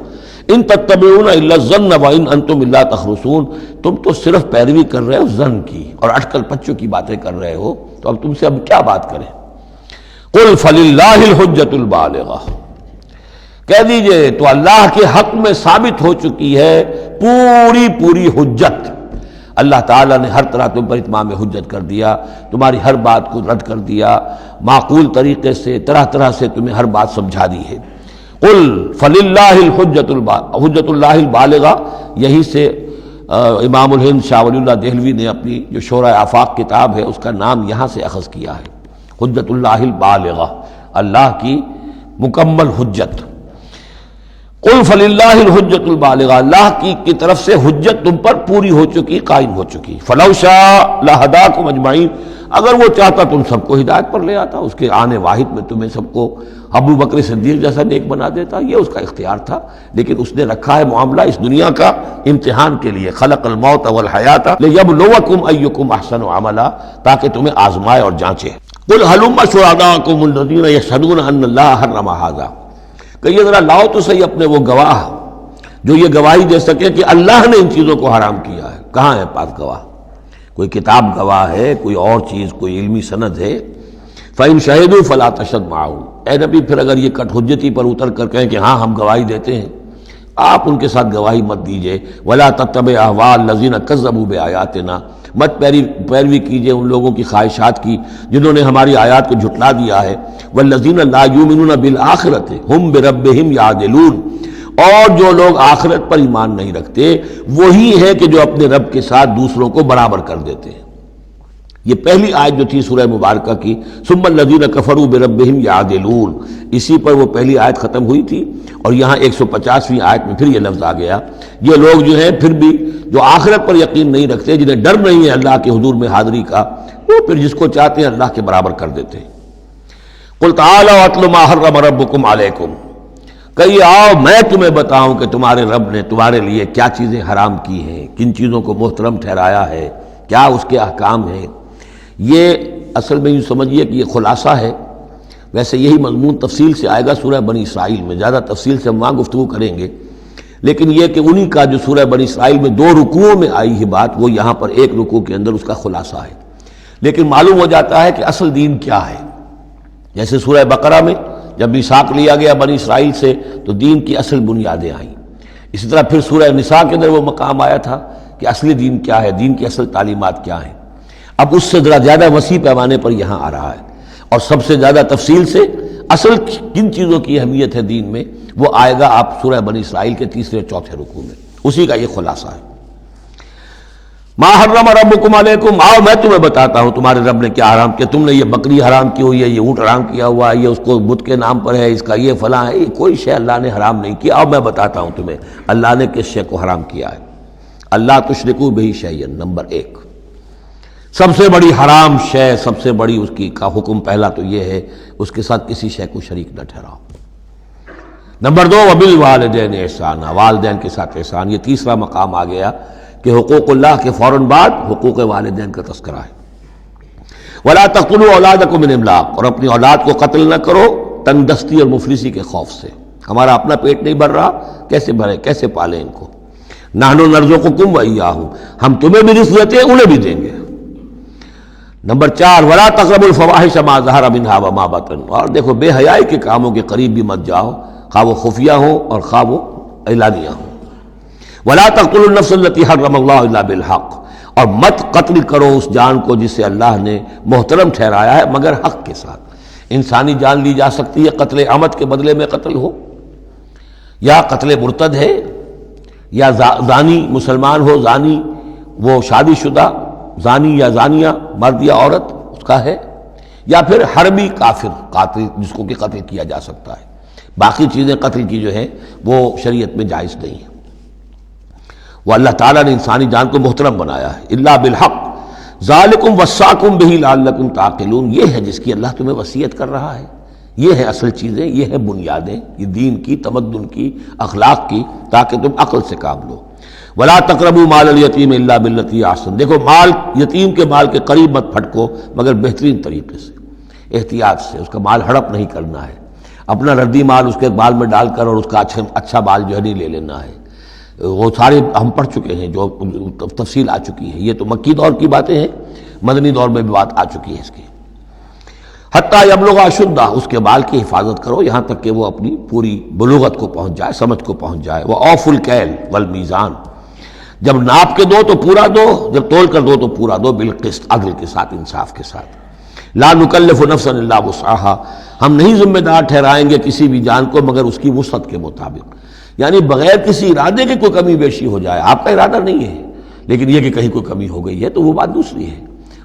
ان تتبعون الا الظن وان انتم الا تخرصون، تم تو صرف پیروی کر رہے ہو ظن کی اور اٹکل پچوں کی باتیں کر رہے ہو، تو اب تم سے اب کیا بات کریں۔ قل فللہ الحجۃ البالغہ، کہہ دیجئے تو اللہ کے حق میں ثابت ہو چکی ہے پوری حجت۔ اللہ تعالیٰ نے ہر طرح تم پر اتمام حجت کر دیا، تمہاری ہر بات کو رد کر دیا، معقول طریقے سے طرح سے تمہیں ہر بات سمجھا دی ہے۔ قل فللہ حجت اللہ البالغہ، یہی سے امام الہند شاہ ولی اللہ دہلوی نے اپنی جو شورۂ آفاق کتاب ہے اس کا نام یہاں سے اخذ کیا ہے، حجت اللہ البالغہ، اللہ کی مکمل حجت۔ قل فللہ الحجت البالغہ، اللہ کی طرف سے حجت تم پر پوری ہو چکی، قائم ہو چکی۔ فلو شاء لہداکم اجمعین، اگر وہ چاہتا تم سب کو ہدایت پر لے آتا، اس کے آنے واحد میں تمہیں سب کو ابو بکر صدیق جیسا نیک بنا دیتا، یہ اس کا اختیار تھا، لیکن اس نے رکھا ہے معاملہ اس دنیا کا امتحان کے لیے۔ خلق الموت والحیات لیبلوکم ایکم احسن عملا، تاکہ تمہیں آزمائے اور جانچے۔ قل ہلم شہداءکم الذین یشہدون ان اللہ حرم ھذا، کہ یہ ذرا لاؤ تو صحیح اپنے وہ گواہ جو یہ گواہی دے سکے کہ اللہ نے ان چیزوں کو حرام کیا ہے۔ کہاں ہے پاس گواہ؟ کوئی کتاب گواہ ہے، کوئی اور چیز، کوئی علمی سند ہے؟ فَإِن شَهِدُوا فَلَا تَشْهَدْ مَعَهُمْ، اے نبی پھر اگر یہ کٹ حجتی پر اتر کر کہیں کہ ہاں ہم گواہی دیتے ہیں، آپ ان کے ساتھ گواہی مت دیجئے۔ وَلَا تَتَّبِعْ أَهْوَاءَ الَّذِينَ كَذَّبُوا بِآيَاتِنَا، مت پیروی کیجئے ان لوگوں کی خواہشات کی جنہوں نے ہماری آیات کو جھٹلا دیا ہے۔ وَالَّذِينَ لَا يُؤْمِنُونَ بِالْآخِرَةِ هُمْ بِرَبِّهِمْ يَعْدِلُونَ، اور جو لوگ آخرت پر ایمان نہیں رکھتے وہی ہے کہ جو اپنے رب کے ساتھ دوسروں کو برابر کر دیتے ہیں۔ یہ پہلی آیت جو تھی سورہ مبارکہ کی ثم الذین کفروا بربہم یعدلون، اسی پر وہ پہلی آیت ختم ہوئی تھی، اور یہاں 150ویں آیت میں پھر یہ لفظ آ گیا۔ یہ لوگ جو ہیں پھر بھی جو آخرت پر یقین نہیں رکھتے، جنہیں ڈر نہیں ہے اللہ کے حضور میں حاضری کا، وہ پھر جس کو چاہتے ہیں اللہ کے برابر کر دیتے ہیں۔ قل تعالوا اتل ما حرم ربکم علیکم، کہیے آؤ میں تمہیں بتاؤں کہ تمہارے رب نے تمہارے لیے کیا چیزیں حرام کی ہیں، کن چیزوں کو محترم ٹھہرایا ہے، کیا اس کے احکام ہیں۔ یہ اصل میں یوں سمجھیے کہ یہ خلاصہ ہے، ویسے یہی مضمون تفصیل سے آئے گا سورہ بنی اسرائیل میں، زیادہ تفصیل سے ہم وہاں گفتگو کریں گے، لیکن یہ کہ انہی کا جو سورہ بنی اسرائیل میں 2 رکوعوں میں آئی ہے بات، وہ یہاں پر 1 رکوع کے اندر اس کا خلاصہ ہے۔ لیکن معلوم ہو جاتا ہے کہ اصل دین کیا ہے۔ جیسے سورہ بقرہ میں جب میثاق لیا گیا بنی اسرائیل سے تو دین کی اصل بنیادیں آئیں، اسی طرح پھر سورہ نساء کے اندر وہ مقام آیا تھا کہ اصلی دین کیا ہے، دین کی اصل تعلیمات کیا ہیں۔ اب اس سے ذرا زیادہ وسیع پیمانے پر یہاں آ رہا ہے، اور سب سے زیادہ تفصیل سے اصل کن چیزوں کی اہمیت ہے دین میں وہ آئے گا آپ سورہ بنی اسرائیل کے 3 اور 4 رکوع میں، اسی کا یہ خلاصہ ہے۔ ما حرم ربکم علیکم، آؤ میں تمہیں بتاتا ہوں تمہارے رب نے کیا حرام کیا۔ تم نے یہ بکری حرام کی ہوئی ہے، یہ اونٹ حرام کیا ہوا ہے، یہ اس کو بت کے نام پر ہے، اس کا یہ فلاں ہے، یہ کوئی شے اللہ نے حرام نہیں کیا۔ آؤ میں بتاتا ہوں تمہیں اللہ نے کس شے کو حرام کیا ہے۔ اللہ تشرکوا بہ شیئا، نمبر 1 سب سے بڑی حرام شے، سب سے بڑی اس کی کا حکم پہلا تو یہ ہے اس کے ساتھ کسی شے کو شریک نہ ٹھہراؤ۔ نمبر 2 وبالوالدین احسانا، والدین کے ساتھ احسان، یہ تیسرا مقام آ گیا کہ حقوق اللہ کے فوراً بعد حقوق والدین کا تذکرہ ہے۔ ولا تقتلوا اولادکم من املاق، اور اپنی اولاد کو قتل نہ کرو تنگ دستی اور مفلسی کے خوف سے۔ ہمارا اپنا پیٹ نہیں بھر رہا، کیسے بھرے، کیسے پالیں ان کو۔ نحن نرزقکم وإیاہم، ہم تمہیں بھی رزق دیتے ہیں انہیں بھی دیں گے۔ نمبر 4 ولا تقربوا الفواحش ما ظہر منها وما بطن، اور دیکھو بے حیائی کے کاموں کے قریب بھی مت جاؤ، خواہ وہ خفیہ ہو اور خواہ وہ اعلانیہ ہو۔ ولا تقتلوا النفس التي حرم الله الا بالحق، اور مت قتل کرو اس جان کو جسے اللہ نے محترم ٹھہرایا ہے مگر حق کے ساتھ۔ انسانی جان لی جا سکتی ہے قتل عمد کے بدلے میں قتل ہو، یا قتل مرتد ہے، یا زانی مسلمان ہو، زانی وہ شادی شدہ زانی یا زانیہ مرد یا عورت اس کا ہے، یا پھر حربی کافر قاتل جس کو کہ قتل کیا جا سکتا ہے۔ باقی چیزیں قتل کی جو ہیں وہ شریعت میں جائز نہیں ہیں۔ وہ اللہ تعالیٰ نے انسانی جان کو محترم بنایا ہے۔ الا بالحق ذالکم وصاکم بہ لعلکم تعقلون، یہ ہے جس کی اللہ تمہیں وصیت کر رہا ہے، یہ ہے اصل چیزیں، یہ ہے بنیادیں، یہ دین کی، تمدن کی، اخلاق کی، تاکہ تم عقل سے کام لو۔ ولا تقربوا مال الیتیم الا بالتی احسن، دیکھو مال یتیم کے مال کے قریب مت پھٹکو مگر بہترین طریقے سے، احتیاط سے، اس کا مال ہڑپ نہیں کرنا ہے، اپنا ردی مال اس کے بال میں ڈال کر اور اس کا اچھا بال جو ہے نہیں لے لینا ہے۔ وہ سارے ہم پڑھ چکے ہیں، جو تفصیل آ چکی ہے، یہ تو مکی دور کی باتیں ہیں، مدنی دور میں بھی بات آ چکی ہے اس کی۔ حتیٰ یبلغ اشدہ، اس کے بال کی حفاظت کرو یہاں تک کہ وہ اپنی پوری بلوغت کو پہنچ جائے، سمجھ کو پہنچ جائے۔ وَأَوْفُوا الْكَيْلَ وَالْمِيزَانَ، جب ناپ کے دو تو پورا دو، جب تول کر دو تو پورا دو، بالقسط، عدل کے ساتھ، انصاف کے ساتھ۔ لا نکلف نفسا الا وسعها، ہم نہیں ذمہ دار ٹھہرائیں گے کسی بھی جان کو مگر اس کی وسعت کے مطابق، یعنی بغیر کسی ارادے کے کوئی کمی بیشی ہو جائے، آپ کا ارادہ نہیں ہے لیکن یہ کہ کہیں کوئی کمی ہو گئی ہے تو وہ بات دوسری ہے۔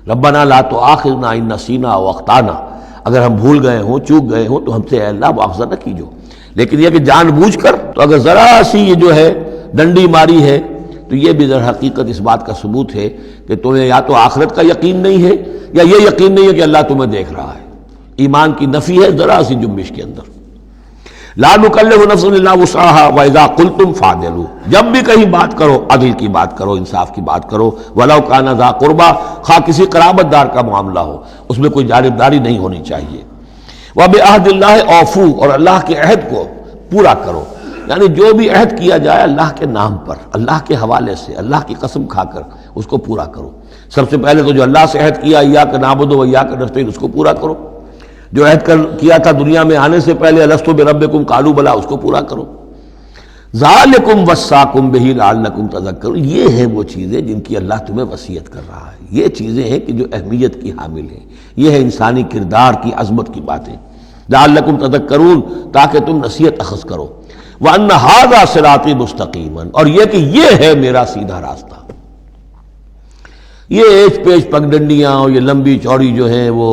ربنا لا تؤاخذنا ان نسینا او اخطانا، اگر ہم بھول گئے ہوں، چوک گئے ہوں تو ہم سے اے اللہ مواخذہ نہ کیجو، لیکن یہ کہ جان بوجھ کر، تو اگر ذرا سی یہ جو ہے ڈنڈی ماری ہے تو یہ بھی در حقیقت اس بات کا ثبوت ہے کہ تمہیں یا تو آخرت کا یقین نہیں ہے یا یہ یقین نہیں ہے کہ اللہ تمہیں دیکھ رہا ہے۔ ایمان کی نفی ہے ذرا سی جنبش کے اندر۔ لا نکلف نفسا الا وسعها واذا قلتم فاعدلوا، جب بھی کہیں بات کرو عدل کی بات کرو، انصاف کی بات کرو، ولو کان ذا قربا، خواہ کسی قرابت دار کا معاملہ ہو، اس میں کوئی جانبداری نہیں ہونی چاہیے۔ وبعہد اللہ اوفوا، اور اللہ کے عہد کو پورا کرو، یعنی جو بھی عہد کیا جائے اللہ کے نام پر، اللہ کے حوالے سے، اللہ کی قسم کھا کر اس کو پورا کرو۔ سب سے پہلے تو جو اللہ سے عہد کیا ایاک نعبد و ایاک نستعین، اس کو پورا کرو۔ جو عہد کیا تھا دنیا میں آنے سے پہلے الستو بربکم قالوا بلا، اس کو پورا کرو۔ ذالکم وصاکم بہ لعلکم تذکرون، یہ ہیں وہ چیزیں جن کی اللہ تمہیں وصیت کر رہا ہے، یہ چیزیں ہیں کہ جو اہمیت کی حامل ہیں، یہ ہے انسانی کردار کی عظمت کی باتیں، لعلکم تذکرون، تاکہ تم نصیحت اخذ کرو۔ وَأَنَّ هَذَا صِرَاطِي مُسْتَقِيمًا، اور یہ کہ یہ ہے میرا سیدھا راستہ۔ یہ ایچ پیچ پگڈنڈیاں اور یہ لمبی چوڑی جو ہیں وہ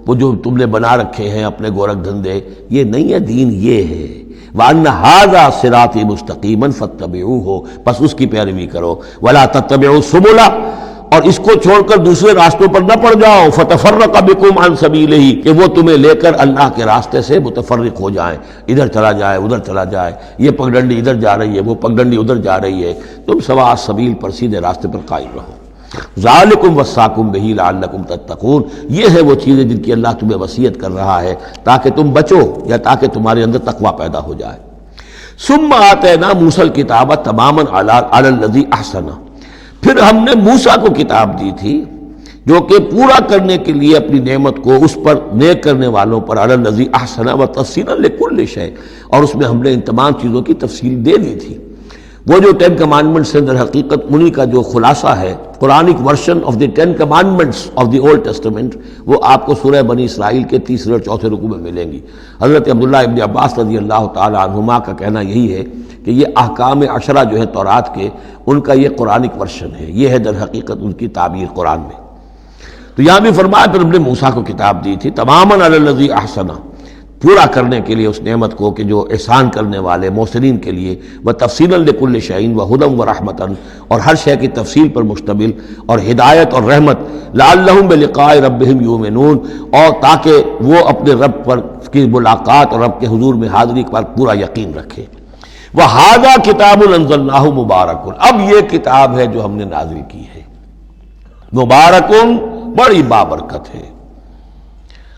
جو تم نے بنا رکھے ہیں اپنے گورکھ دھندے، یہ نہیں ہے دین، یہ ہے وَأَنَّ هَذَا صِرَاطِي مُسْتَقِيمًا فَاتَّبِعُوهُ، بس اس کی پیروی کرو۔ وَلَا تَتَّبِعُوا السُّبُلَ، اور اس کو چھوڑ کر دوسرے راستوں پر نہ پڑ جاؤ، فَتَفَرَّقَ بِكُمْ عَنْ سَبِيلِهِ، کہ وہ تمہیں لے کر اللہ کے راستے سے متفرق ہو جائیں، ادھر چلا جائے ادھر چلا جائے، یہ پگڈنڈی ادھر جا رہی ہے وہ پگڈنڈی ادھر جا رہی ہے، تم سواء السبیل پر سیدھے راستے پر قائم رہو۔ ذالکم وصاکم بہ لعلکم تتقون، یہ ہے وہ چیزیں جن کی اللہ تمہیں وصیت کر رہا ہے تاکہ تم بچو، یا تاکہ تمہارے اندر تقوی پیدا ہو جائے۔ ثم آتینا موسیٰ الکتاب تماما علی الذی احسن، پھر ہم نے موسیٰ کو کتاب دی تھی جو کہ پورا کرنے کے لیے اپنی نعمت کو اس پر نیک کرنے والوں پر، علی الذی احسن وتفصیلا لکل شیء، اور اس میں ہم نے ان تمام چیزوں کی تفصیل دے دی تھی۔ وہ جو 10 کمانڈمنٹس ہیں در حقیقت انہی کا جو خلاصہ ہے، Quranic version of the 10 commandments of the old testament, وہ آپ کو سورہ بنی اسرائیل کے 3 اور 4 رکوع میں ملیں گی۔ حضرت عبداللہ ابن عباس رضی اللہ تعالی عنہما کا کہنا یہی ہے کہ یہ احکام عشرہ جو ہے تورات کے، ان کا یہ قرآنک ورژن ہے، یہ ہے در حقیقت ان کی تعبیر قرآن میں۔ تو یہاں بھی فرمایا پھر ہم نے موسیٰ کو کتاب دی تھی تماما علی الذی احسن، پورا کرنے کے لیے اس نعمت کو کہ جو احسان کرنے والے محسنین کے لیے، وتفصیلا لکل شیء وہدی ورحمۃ، اور ہر شے کی تفصیل پر مشتمل اور ہدایت اور رحمت، لعلہم بلقاء ربہم یؤمنون، اور تاکہ وہ اپنے رب پر کی ملاقات اور رب کے حضور میں حاضری پر پورا یقین رکھے۔ وہذا کتاب انزلناہ مبارک، اب یہ کتاب ہے جو ہم نے نازل کی ہے، مبارک، بڑی بابرکت ہے۔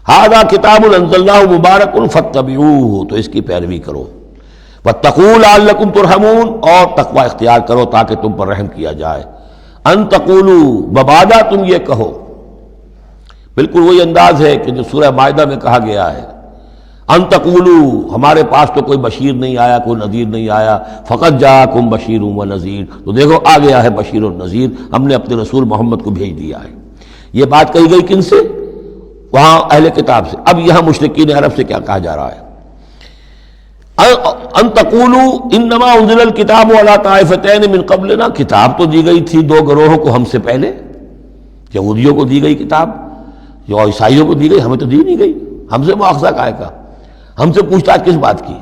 ھذا کتاب انزلناہ مبارک فاتبعوہ، تو اس کی پیروی کرو۔ واتقوا لعلکم ترحمون، اور تقوی اختیار کرو تاکہ تم پر رحم کیا جائے۔ ان تقولوا، ببادا تم یہ کہو، بالکل وہی انداز ہے کہ جو سورہ مائدہ میں کہا گیا ہے، ان تقولوا، ہمارے پاس تو کوئی بشیر نہیں آیا، کوئی نذیر نہیں آیا، فقط جاءکم بشیر و نذیر، تو دیکھو آ گیا ہے بشیر و نذیر، ہم نے اپنے رسول محمد کو بھیج دیا ہے۔ یہ بات کہی گئی کن سے؟ وہاں اہل کتاب سے۔ اب یہاں مشرکین عرب سے کیا کہا جا رہا ہے؟ ان تقولوا انما انزل الکتاب علی طائفتین من قبلنا، کتاب تو دی گئی تھی 2 گروہوں کو ہم سے پہلے، یہودیوں کو دی گئی کتاب، جو عیسائیوں کو دی گئی، ہمیں تو دی نہیں گئی، ہم سے مواخذہ کائے کا، ہم سے پوچھ تاچھ کس بات کی؟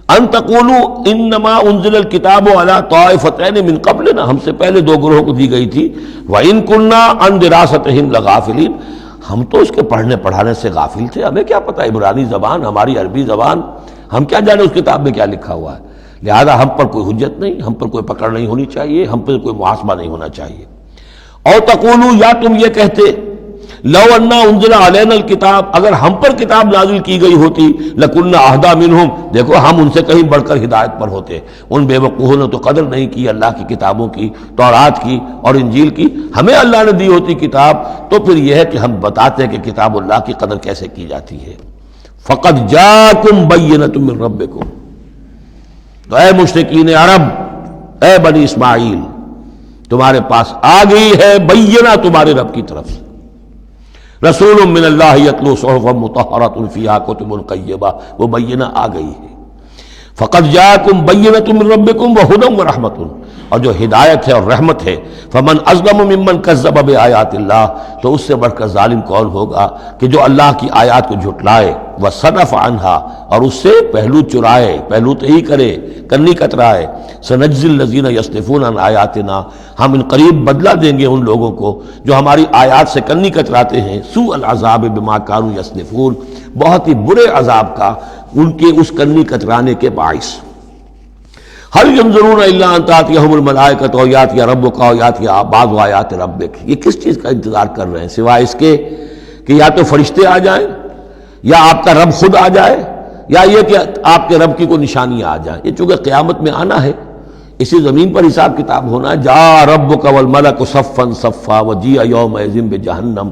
ان تقولوا انما انزل الکتاب علی طائفتین من قبلنا، ہم سے پہلے 2 گروہوں کو دی گئی تھی، وان كنا عن دراستہم لغافلین، ہم تو اس کے پڑھنے پڑھانے سے غافل تھے، ہمیں کیا پتہ عبرانی زبان، ہماری عربی زبان، ہم کیا جانے اس کتاب میں کیا لکھا ہوا ہے، لہذا ہم پر کوئی حجت نہیں، ہم پر کوئی پکڑ نہیں ہونی چاہیے، ہم پر کوئی محاسبہ نہیں ہونا چاہیے۔ اور تقولوا، یا تم یہ کہتے، لو انا انزل علینا الکتاب، اگر ہم پر کتاب نازل کی گئی ہوتی، لکنا اہدی منہم، دیکھو ہم ان سے کہیں بڑھ کر ہدایت پر ہوتے۔ ان بے وقوفوں نے تو قدر نہیں کی اللہ کی کتابوں کی، تورات کی اور انجیل کی، ہمیں اللہ نے دی ہوتی کتاب تو پھر یہ ہے کہ ہم بتاتے ہیں کہ کتاب اللہ کی قدر کیسے کی جاتی ہے۔ فقد جاءکم بینۃ من ربکم، تو اے مشرکین عرب، اے بنی اسماعیل، تمہارے پاس آ گئی ہے بینہ تمہارے رب کی طرف سے، رسول من اللہ یتلو صحفا مطہرۃ فیہا کتب قیمہ، وہ بینہ آ گئی ہے۔ فقد جاءکم بینۃ من ربکم وہدی ورحمۃ، اور جو ہدایت ہے اور رحمت ہے، فمن اظلم ممن کذب بآیات اللہ، تو اس سے بڑھ کر ظالم کون ہوگا کہ جو اللہ کی آیات کو جھٹلائے، وصرف عنہا، اور اس سے پہلو چرائے، پہلو تہی کرے، کنی کترائے۔ سنجزی الذین یصدفون عن آیاتنا، ہم ان قریب بدلہ دیں گے ان لوگوں کو جو ہماری آیات سے کنی کتراتے ہیں، سوء العذاب بما کانوا یصدفون، بہت ہی برے عذاب کا ان کے اس کنی کترانے کے باعث۔ هل ينظرون الا ان تاتيهم الملائکۃ او یاتی ربک او یاتی بعض آیات ربک، یہ کس چیز کا انتظار کر رہے ہیں سوائے اس کے کہ یا تو فرشتے آ جائیں، یا آپ کا رب خود آ جائے، یا یہ کہ آپ کے رب کی کوئی نشانیاں آ جائیں۔ یہ چونکہ قیامت میں آنا ہے، اسی زمین پر حساب کتاب ہونا ہے۔ جاء ربک والملک صفا صفا وجیء یومئذ بجہنم،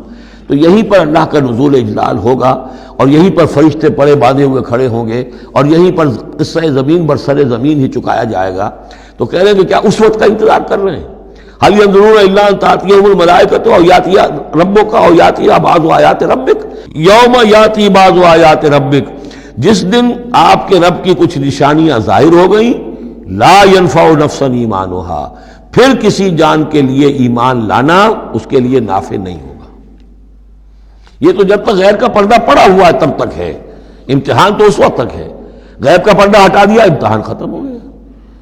تو یہیں پر اللہ کا نزول اجلال ہوگا، اور یہیں پر فرشتے پڑے باندھے ہوئے کھڑے ہوں گے، اور یہیں پر قصہ زمین بر سر زمین ہی چکایا جائے گا۔ تو کہہ رہے ہیں کہ کیا اس وقت کا انتظار کر رہے ہیں؟ حل ينظرون الا ان تأتيهم الملائکۃ او یاتی ربک او یاتی بعض آیات ربک یوم یاتی بعض آیات ربک، جس دن آپ کے رب کی کچھ نشانیاں ظاہر ہو گئیں، لا ينفع نفسا ایمانها، پھر کسی جان کے لیے ایمان لانا اس کے لیے نافع نہیں ہوگا۔ یہ تو جب تک غیر کا پردہ پڑا ہوا ہے تب تک ہے، امتحان تو اس وقت تک ہے۔ غیب کا پردہ ہٹا دیا، امتحان ختم ہو گیا،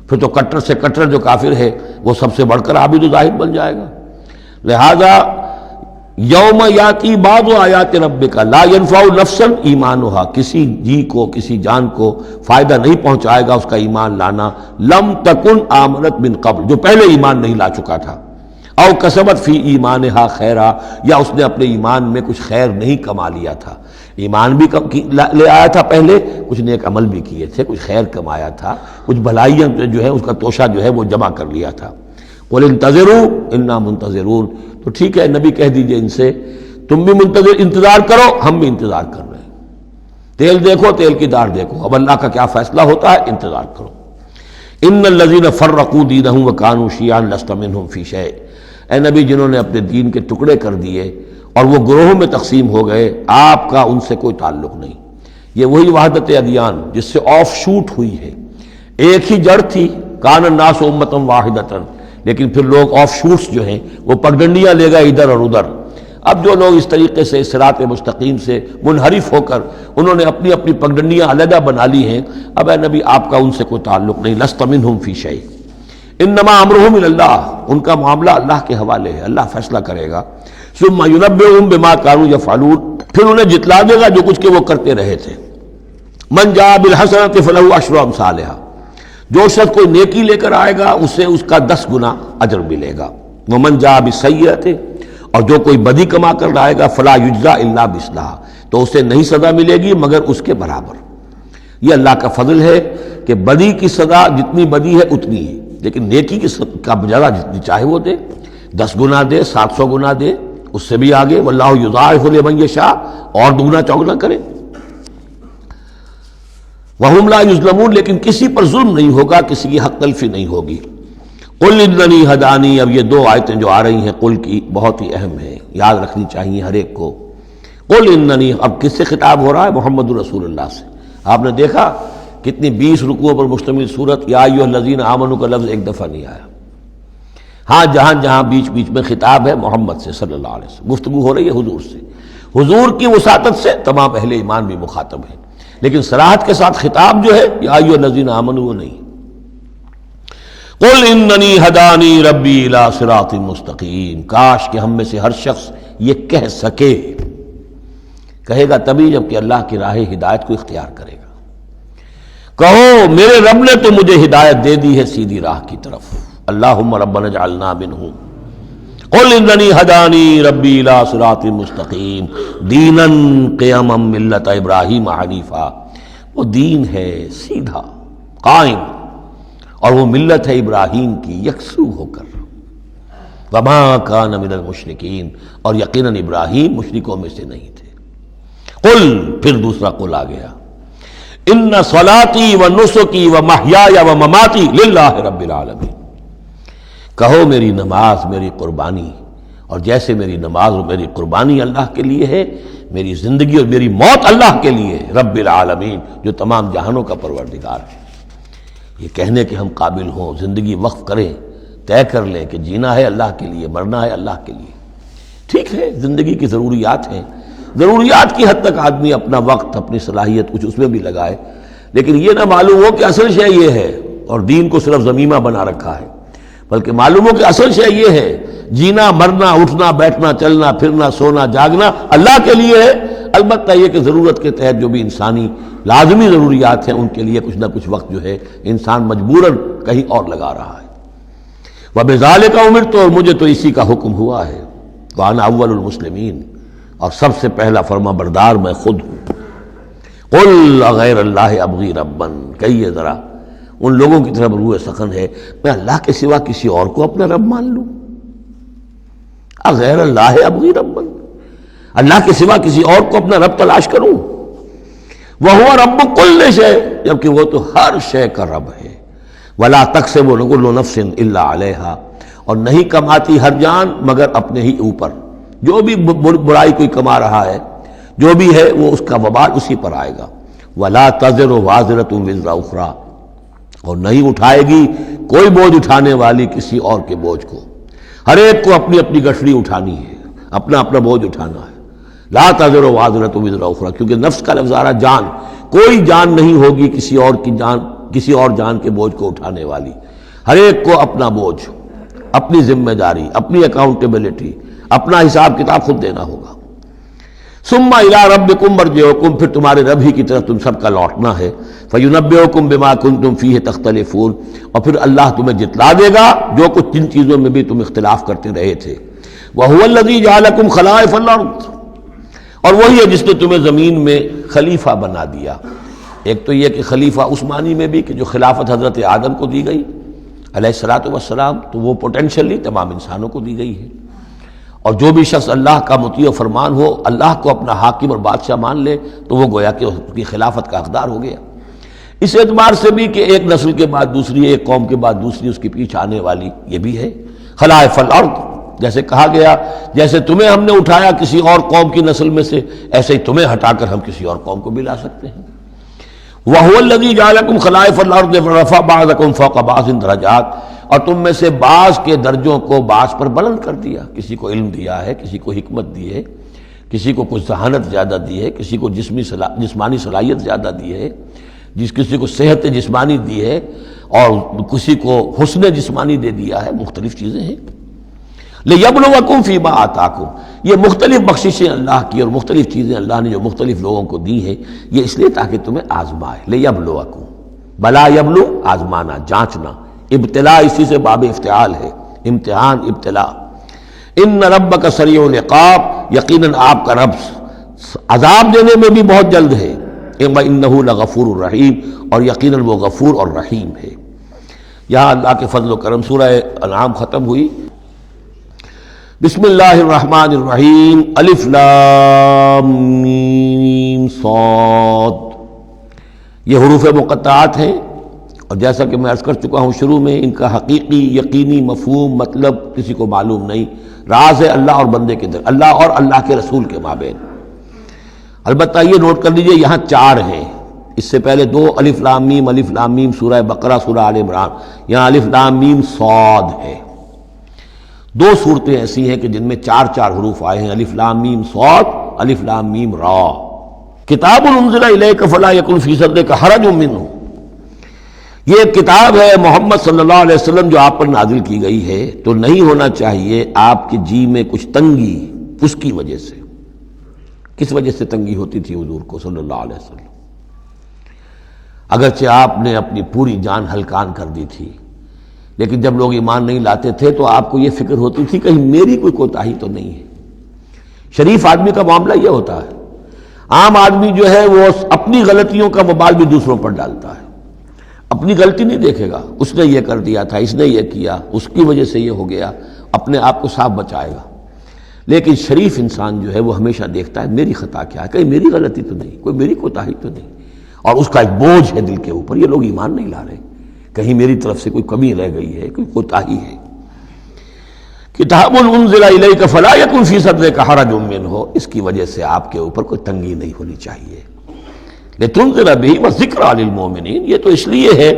پھر تو کٹر سے کٹر جو کافر ہے وہ سب سے بڑھ کر عابد و زاہد بن جائے گا۔ لہذا یوم یاتی بعض آیات ربک لا ينفع نفسا ایمانها، کسی جی کو کسی جان کو فائدہ نہیں پہنچائے گا اس کا ایمان لانا، لم تکن آمنت من قبل، جو پہلے ایمان نہیں لا چکا تھا، او کسبت فی ایمانها خیرا، یا اس نے اپنے ایمان میں کچھ خیر نہیں کما لیا تھا، ایمان بھی لے آیا تھا پہلے، کچھ نیک عمل بھی کیے تھے، کچھ خیر کمایا تھا، کچھ بھلائیاں جو ہے اس کا توشہ جو ہے وہ جمع کر لیا تھا۔ قل انتظروا انا منتظرون، تو ٹھیک ہے نبی کہہ دیجئے ان سے تم بھی انتظار کرو، ہم بھی انتظار کر رہے ہیں، تیل دیکھو تیل کی دار دیکھو، اب اللہ کا کیا فیصلہ ہوتا ہے، انتظار کرو۔ ان الذین فرقوا دینہم وکانوا شیعا لست منہم فی شیء، اے نبی جنہوں نے اپنے دین کے ٹکڑے کر دیے اور وہ گروہوں میں تقسیم ہو گئے، آپ کا ان سے کوئی تعلق نہیں۔ یہ وہی وحدت ادیان جس سے آف شوٹ ہوئی ہے، ایک ہی جڑ تھی، کان الناس امۃ واحدۃ، لیکن پھر لوگ آف شوٹس جو ہیں وہ پگڈنڈیاں لے گئے ادھر اور ادھر۔ اب جو لوگ اس طریقے سے صراط مستقیم سے منحرف ہو کر انہوں نے اپنی اپنی پگڈنڈیاں علیحدہ بنا لی ہیں، اب اے نبی آپ کا ان سے کوئی تعلق نہیں، لست منہم فی شیء، انما امرہم الی اللہ، ان کا معاملہ اللہ کے حوالے ہے، اللہ فیصلہ کرے گا۔ ثم ینبئہم بما کانوا یفعلون، پھر انہیں جتلا دے گا جو کچھ کہ وہ کرتے رہے تھے۔ من جاء بالحسنۃ فلہ عشر امثالھا، جو شخص کوئی نیکی لے کر آئے گا اسے اس کا 10 گنا اجر ملے گا۔ ومن جاء بالسیئۃ، اور جو کوئی بدی کما کر لائے گا فلا یجزا الا مثلھا، تو اسے نہیں سزا ملے گی مگر اس کے برابر۔ یہ اللہ کا فضل ہے کہ بدی کی سزا جتنی بدی ہے اتنی ہے، لیکن نیکی کی کا جزا جتنی چاہے وہ دے، 10 گنا دے، 700 گنا دے، اس سے بھی آگے، واللہ یضاعف لمن یشاء، اور دگنا چوگنا کرے۔ وہم لا یظلمون، لیکن کسی پر ظلم نہیں ہوگا، کسی کی حق تلفی نہیں ہوگی۔ قل اننی ہدانی، اب یہ 2 آیتیں جو آ رہی ہیں قل کی بہت ہی اہم ہیں، یاد رکھنی چاہیے ہر ایک کو۔ قل اننی، اب کس سے خطاب ہو رہا ہے؟ محمد رسول اللہ سے۔ آپ نے دیکھا کتنی 20 رکوعوں پر مشتمل سورت یا ایھا الذین آمنوا کا لفظ ایک دفعہ نہیں آیا۔ ہاں جہاں جہاں بیچ بیچ میں خطاب ہے محمد سے صلی اللہ علیہ وسلم، گفتگو ہو رہی ہے حضور سے، حضور کی وساطت سے تمام اہل ایمان بھی مخاطب ہیں، لیکن صراحت کے ساتھ خطاب جو ہے یا ایھا الذین آمنوا وہ نہیں۔ قل اننی ہدانی ربی الی صراط مستقیم، کاش کہ ہم میں سے ہر شخص یہ کہہ سکے، کہے گا تبھی جب کہ اللہ کی راہ ہدایت کو اختیار کرے گا۔ کہو میرے رب نے تو مجھے ہدایت دے دی ہے سیدھی راہ کی طرف، اللہم ربنا اجعلنا منہم۔ قل اننی ہدانی ربی الی صراط مستقیم دینا قیما ملت ابراہیم حنیفا، وہ دین ہے سیدھا قائم، اور وہ ملت ہے ابراہیم کی یکسو ہو کر، وما کان من المشرکین، اور یقیناً ابراہیم مشرکوں میں سے نہیں تھے۔ قل، پھر دوسرا قل آ گیا، ان صلاتی و نسکی و محیای و مماتی للہ رب العالمین، کہو میری نماز میری قربانی، اور جیسے میری نماز اور میری قربانی اللہ کے لیے ہے، میری زندگی اور میری موت اللہ کے لیے ہے، رب العالمین جو تمام جہانوں کا پروردگار ہے۔ یہ کہنے کے ہم قابل ہوں، زندگی وقف کریں، طے کر لیں کہ جینا ہے اللہ کے لیے، مرنا ہے اللہ کے لیے۔ ٹھیک ہے زندگی کی ضروریات ہیں، ضروریات کی حد تک آدمی اپنا وقت اپنی صلاحیت کچھ اس میں بھی لگائے، لیکن یہ نہ معلوم ہو کہ اصل شے یہ ہے اور دین کو صرف ضمیمہ بنا رکھا ہے، بلکہ معلوم ہو کہ اصل شے یہ ہے، جینا مرنا اٹھنا بیٹھنا چلنا پھرنا سونا جاگنا اللہ کے لیے ہے۔ البتہ یہ کہ ضرورت کے تحت جو بھی انسانی لازمی ضروریات ہیں ان کے لیے کچھ نہ کچھ وقت جو ہے انسان مجبوراً کہیں اور لگا رہا ہے۔ وَبِذَالِكَ أُمِرْتُ، اور مجھے تو اسی کا حکم ہوا ہے، وَأَنَا أَوَّلُ الْمُسْلِمِينَ، اور سب سے پہلا فرما بردار میں خود ہوں۔ قُلْ أَغَيْرَ اللَّهِ أَبْغِي رَبًّا، کہیے ذرا ان لوگوں کی طرف روح سخن ہے، میں اللہ کے سوا کسی اور کو اپنا رب مان لوں؟ اغیر اللہ ابغی ربًا، اللہ کے سوا کسی اور کو اپنا رب تلاش کروں؟ وَهُوَ رَبُّ كُلِّ شَيْءٍ، جبکہ وہ تو ہر شے کا رب ہے۔ وَلَا تَكْسِبُ كُلُّ نَفْسٍ إِلَّا عَلَيْهَا، اور نہیں کماتی ہر جان مگر اپنے ہی اوپر۔ جو بھی برائی کوئی کما رہا ہے، جو بھی ہے، وہ اس کا وبال اسی پر آئے گا۔ وَلَا تَزِرُ وَازِرَةٌ وِزْرَ أُخْرَىٰ، اور نہیں اٹھائے گی کوئی بوجھ اٹھانے والی کسی اور کے بوجھ کو۔ ہر ایک کو اپنی اپنی گٹھڑی اٹھانی ہے، اپنا اپنا بوجھ اٹھانا ہے۔ لا تزر وازرۃ وزر اخری، کیونکہ نفس کا لفظ آ رہا جان، کوئی جان نہیں ہوگی کسی اور کی جان، کسی اور جان کے بوجھ کو اٹھانے والی۔ ہر ایک کو اپنا بوجھ، اپنی ذمہ داری، اپنی اکاؤنٹیبلٹی، اپنا حساب کتاب خود دینا ہوگا۔ ثم الی ربکم مرجعکم، پھر تمہارے رب ہی کی طرف تم سب کا لوٹنا ہے۔ فینبئکم بما کنتم فیہ تختلفون، اور پھر اللہ تمہیں جتلا دے گا جو کچھ جن چیزوں میں بھی تم اختلاف کرتے رہے تھے۔ وہو الذی جعلکم خلائف الارض، اور وہی ہے جس نے تمہیں زمین میں خلیفہ بنا دیا۔ ایک تو یہ کہ خلیفہ عثمانی میں بھی کہ جو خلافت حضرت آدم کو دی گئی علیہ الصلوۃ والسلام، تو وہ پوٹینشلی تمام انسانوں کو دی گئی ہے۔ اور جو بھی شخص اللہ کا مطیع و فرمان ہو، اللہ کو اپنا حاکم اور بادشاہ مان لے، تو وہ گویا کہ اس کی خلافت کا حقدار ہو گیا۔ اس اعتبار سے بھی کہ ایک نسل کے بعد دوسری، ایک قوم کے بعد دوسری اس کے پیچھے آنے والی، یہ بھی ہے خلائف الارض۔ جیسے کہا گیا جیسے تمہیں ہم نے اٹھایا کسی اور قوم کی نسل میں سے، ایسے ہی تمہیں ہٹا کر ہم کسی اور قوم کو بھی لا سکتے ہیں۔ وَهُوَ الَّذِي جَعَلَكُمْ خَلَائِفَ الْأَرْضِ وَرَفَعَ بَعْضَكُمْ فَوْقَ بَعْضٍ دَرَجَاتٍ، اور تم میں سے بعض کے درجوں کو بعض پر بلند کر دیا۔ کسی کو علم دیا ہے، کسی کو حکمت دی ہے، کسی کو کچھ ذہانت زیادہ دی ہے، کسی کو جسمانی صلاحیت زیادہ دی ہے، کسی کو صحت جسمانی دی ہے، اور کسی کو حسن جسمانی دے دیا ہے۔ مختلف چیزیں ہیں۔ لِيَبْلُوَكُمْ فِي مَا آتَاكُمْ، یہ مختلف بخششیں اللہ کی اور مختلف چیزیں اللہ نے جو مختلف لوگوں کو دی ہیں، یہ اس لیے تاکہ تمہیں آزمائے۔ لِيَبْلُوَكُمْ، بلا یبلو، آزمانا، جانچنا۔ ابتلاء اسی سے باب افتعال ہے، امتحان، ابتلاء۔ ان ربک سریع العقاب، یقیناً آپ کا رب عذاب دینے میں بھی بہت جلد ہے۔ وَإِنَّهُ لَغَفُورٌ رَحِيمٌ، اور یقیناً وہ غفور اور رحیم ہے۔ یہاں اللہ کے فضل و کرم سورہ انعام ختم ہوئی۔ بسم اللہ الرحمن الرحیم۔ الف لام میم صاد، یہ حروف مقطعات ہیں، اور جیسا کہ میں عرض کر چکا ہوں شروع میں، ان کا حقیقی یقینی مفہوم مطلب کسی کو معلوم نہیں، راز ہے اللہ اور بندے کے در، اللہ اور اللہ کے رسول کے مابین۔ البتہ یہ نوٹ کر لیجئے یہاں 4 ہیں، اس سے پہلے 2 الف لام میم سورہ بقرہ سورہ آل عمران، یہاں الف لام میم صاد ہے۔ 2 صورتیں ایسی ہیں کہ جن میں 4 حروف آئے ہیں، الف لام میم صاد، الف لام میم را۔ کتاب انزل الیک فلا یکن فی صدرک حرج منہ، یہ ایک کتاب ہے محمد صلی اللہ علیہ وسلم جو آپ پر نازل کی گئی ہے، تو نہیں ہونا چاہیے آپ کے جی میں کچھ تنگی اس کی وجہ سے۔ کس وجہ سے تنگی ہوتی تھی حضور کو صلی اللہ علیہ وسلم؟ اگرچہ آپ نے اپنی پوری جان ہلکان کر دی تھی، لیکن جب لوگ ایمان نہیں لاتے تھے تو آپ کو یہ فکر ہوتی تھی کہیں میری کوئی کوتاہی تو نہیں ہے۔ شریف آدمی کا معاملہ یہ ہوتا ہے، عام آدمی جو ہے وہ اپنی غلطیوں کا وبال بھی دوسروں پر ڈالتا ہے، اپنی غلطی نہیں دیکھے گا، اس نے یہ کر دیا تھا، اس نے یہ کیا، اس کی وجہ سے یہ ہو گیا، اپنے آپ کو صاف بچائے گا۔ لیکن شریف انسان جو ہے وہ ہمیشہ دیکھتا ہے میری خطا کیا ہے، کہیں میری غلطی تو نہیں، کوئی میری کوتاہی تو نہیں، اور اس کا ایک بوجھ ہے دل کے اوپر، یہ لوگ ایمان نہیں لا رہے، کہیں میری طرف سے کوئی کمی رہ گئی ہے، کوئی کوتاہی ہے۔ کتاب انزل الیک فلا یکن فی صدرک حرج منہ، اس کی وجہ سے آپ کے اوپر کوئی تنگی نہیں ہونی چاہیے۔ لتنذر بہ وذکریٰ للمؤمنین، یہ تو اس لیے ہے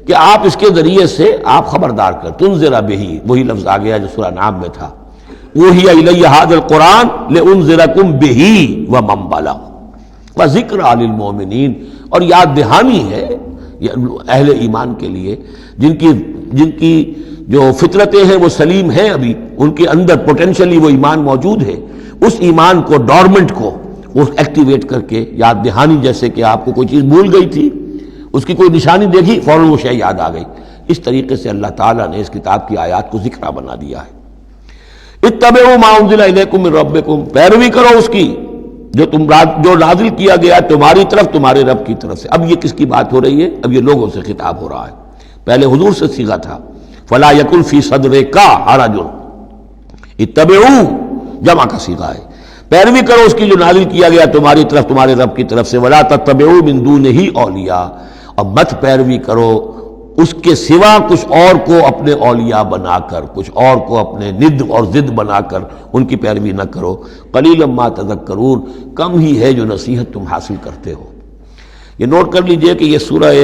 کہ آپ اس کے ذریعے سے آپ خبردار کر، تنذر بہ، وہی لفظ آ گیا جو سورہ انعام میں تھا، اوحی الی ھذا القرآن لانذرکم بہ ومن بلغ وذکریٰ للمؤمنین، اور یاد دہانی ہے اہل ایمان کے لیے جن کی جو فطرتیں ہیں وہ سلیم ہیں، ابھی ان کے اندر پوٹینشلی وہ ایمان موجود ہے، اس ایمان کو، ڈورمنٹ کو وہ ایکٹیویٹ کر کے یاد دہانی، جیسے کہ آپ کو کوئی چیز بھول گئی تھی، اس کی کوئی نشانی دیکھی فوراً وہ شے یاد آ گئی، اس طریقے سے اللہ تعالیٰ نے اس کتاب کی آیات کو ذکرہ بنا دیا ہے۔ اتبعوا ما انزل الیکم من ربکم، پیروی کرو اس کی جو نازل کیا گیا تمہاری طرف تمہارے رب کی طرف سے۔ اب یہ کس کی بات ہو رہی ہے؟ اب یہ لوگوں سے خطاب ہو رہا ہے، پہلے حضور سے صیغہ تھا فلا یکن فی صدرک حرج، اتبعوا جمع کا صیغہ ہے، پیروی کرو اس کی جو نازل کیا گیا تمہاری طرف تمہارے رب کی طرف سے، ولا تتبعوا من دونہ اولیاء، اور مت پیروی کرو اس کے سوا کچھ اور کو اپنے اولیاء بنا کر، کچھ اور کو اپنے ند اور ضد بنا کر ان کی پیروی نہ کرو، قلیلا ما تذکرون، کم ہی ہے جو نصیحت تم حاصل کرتے ہو۔ یہ نوٹ کر لیجئے کہ یہ سورہ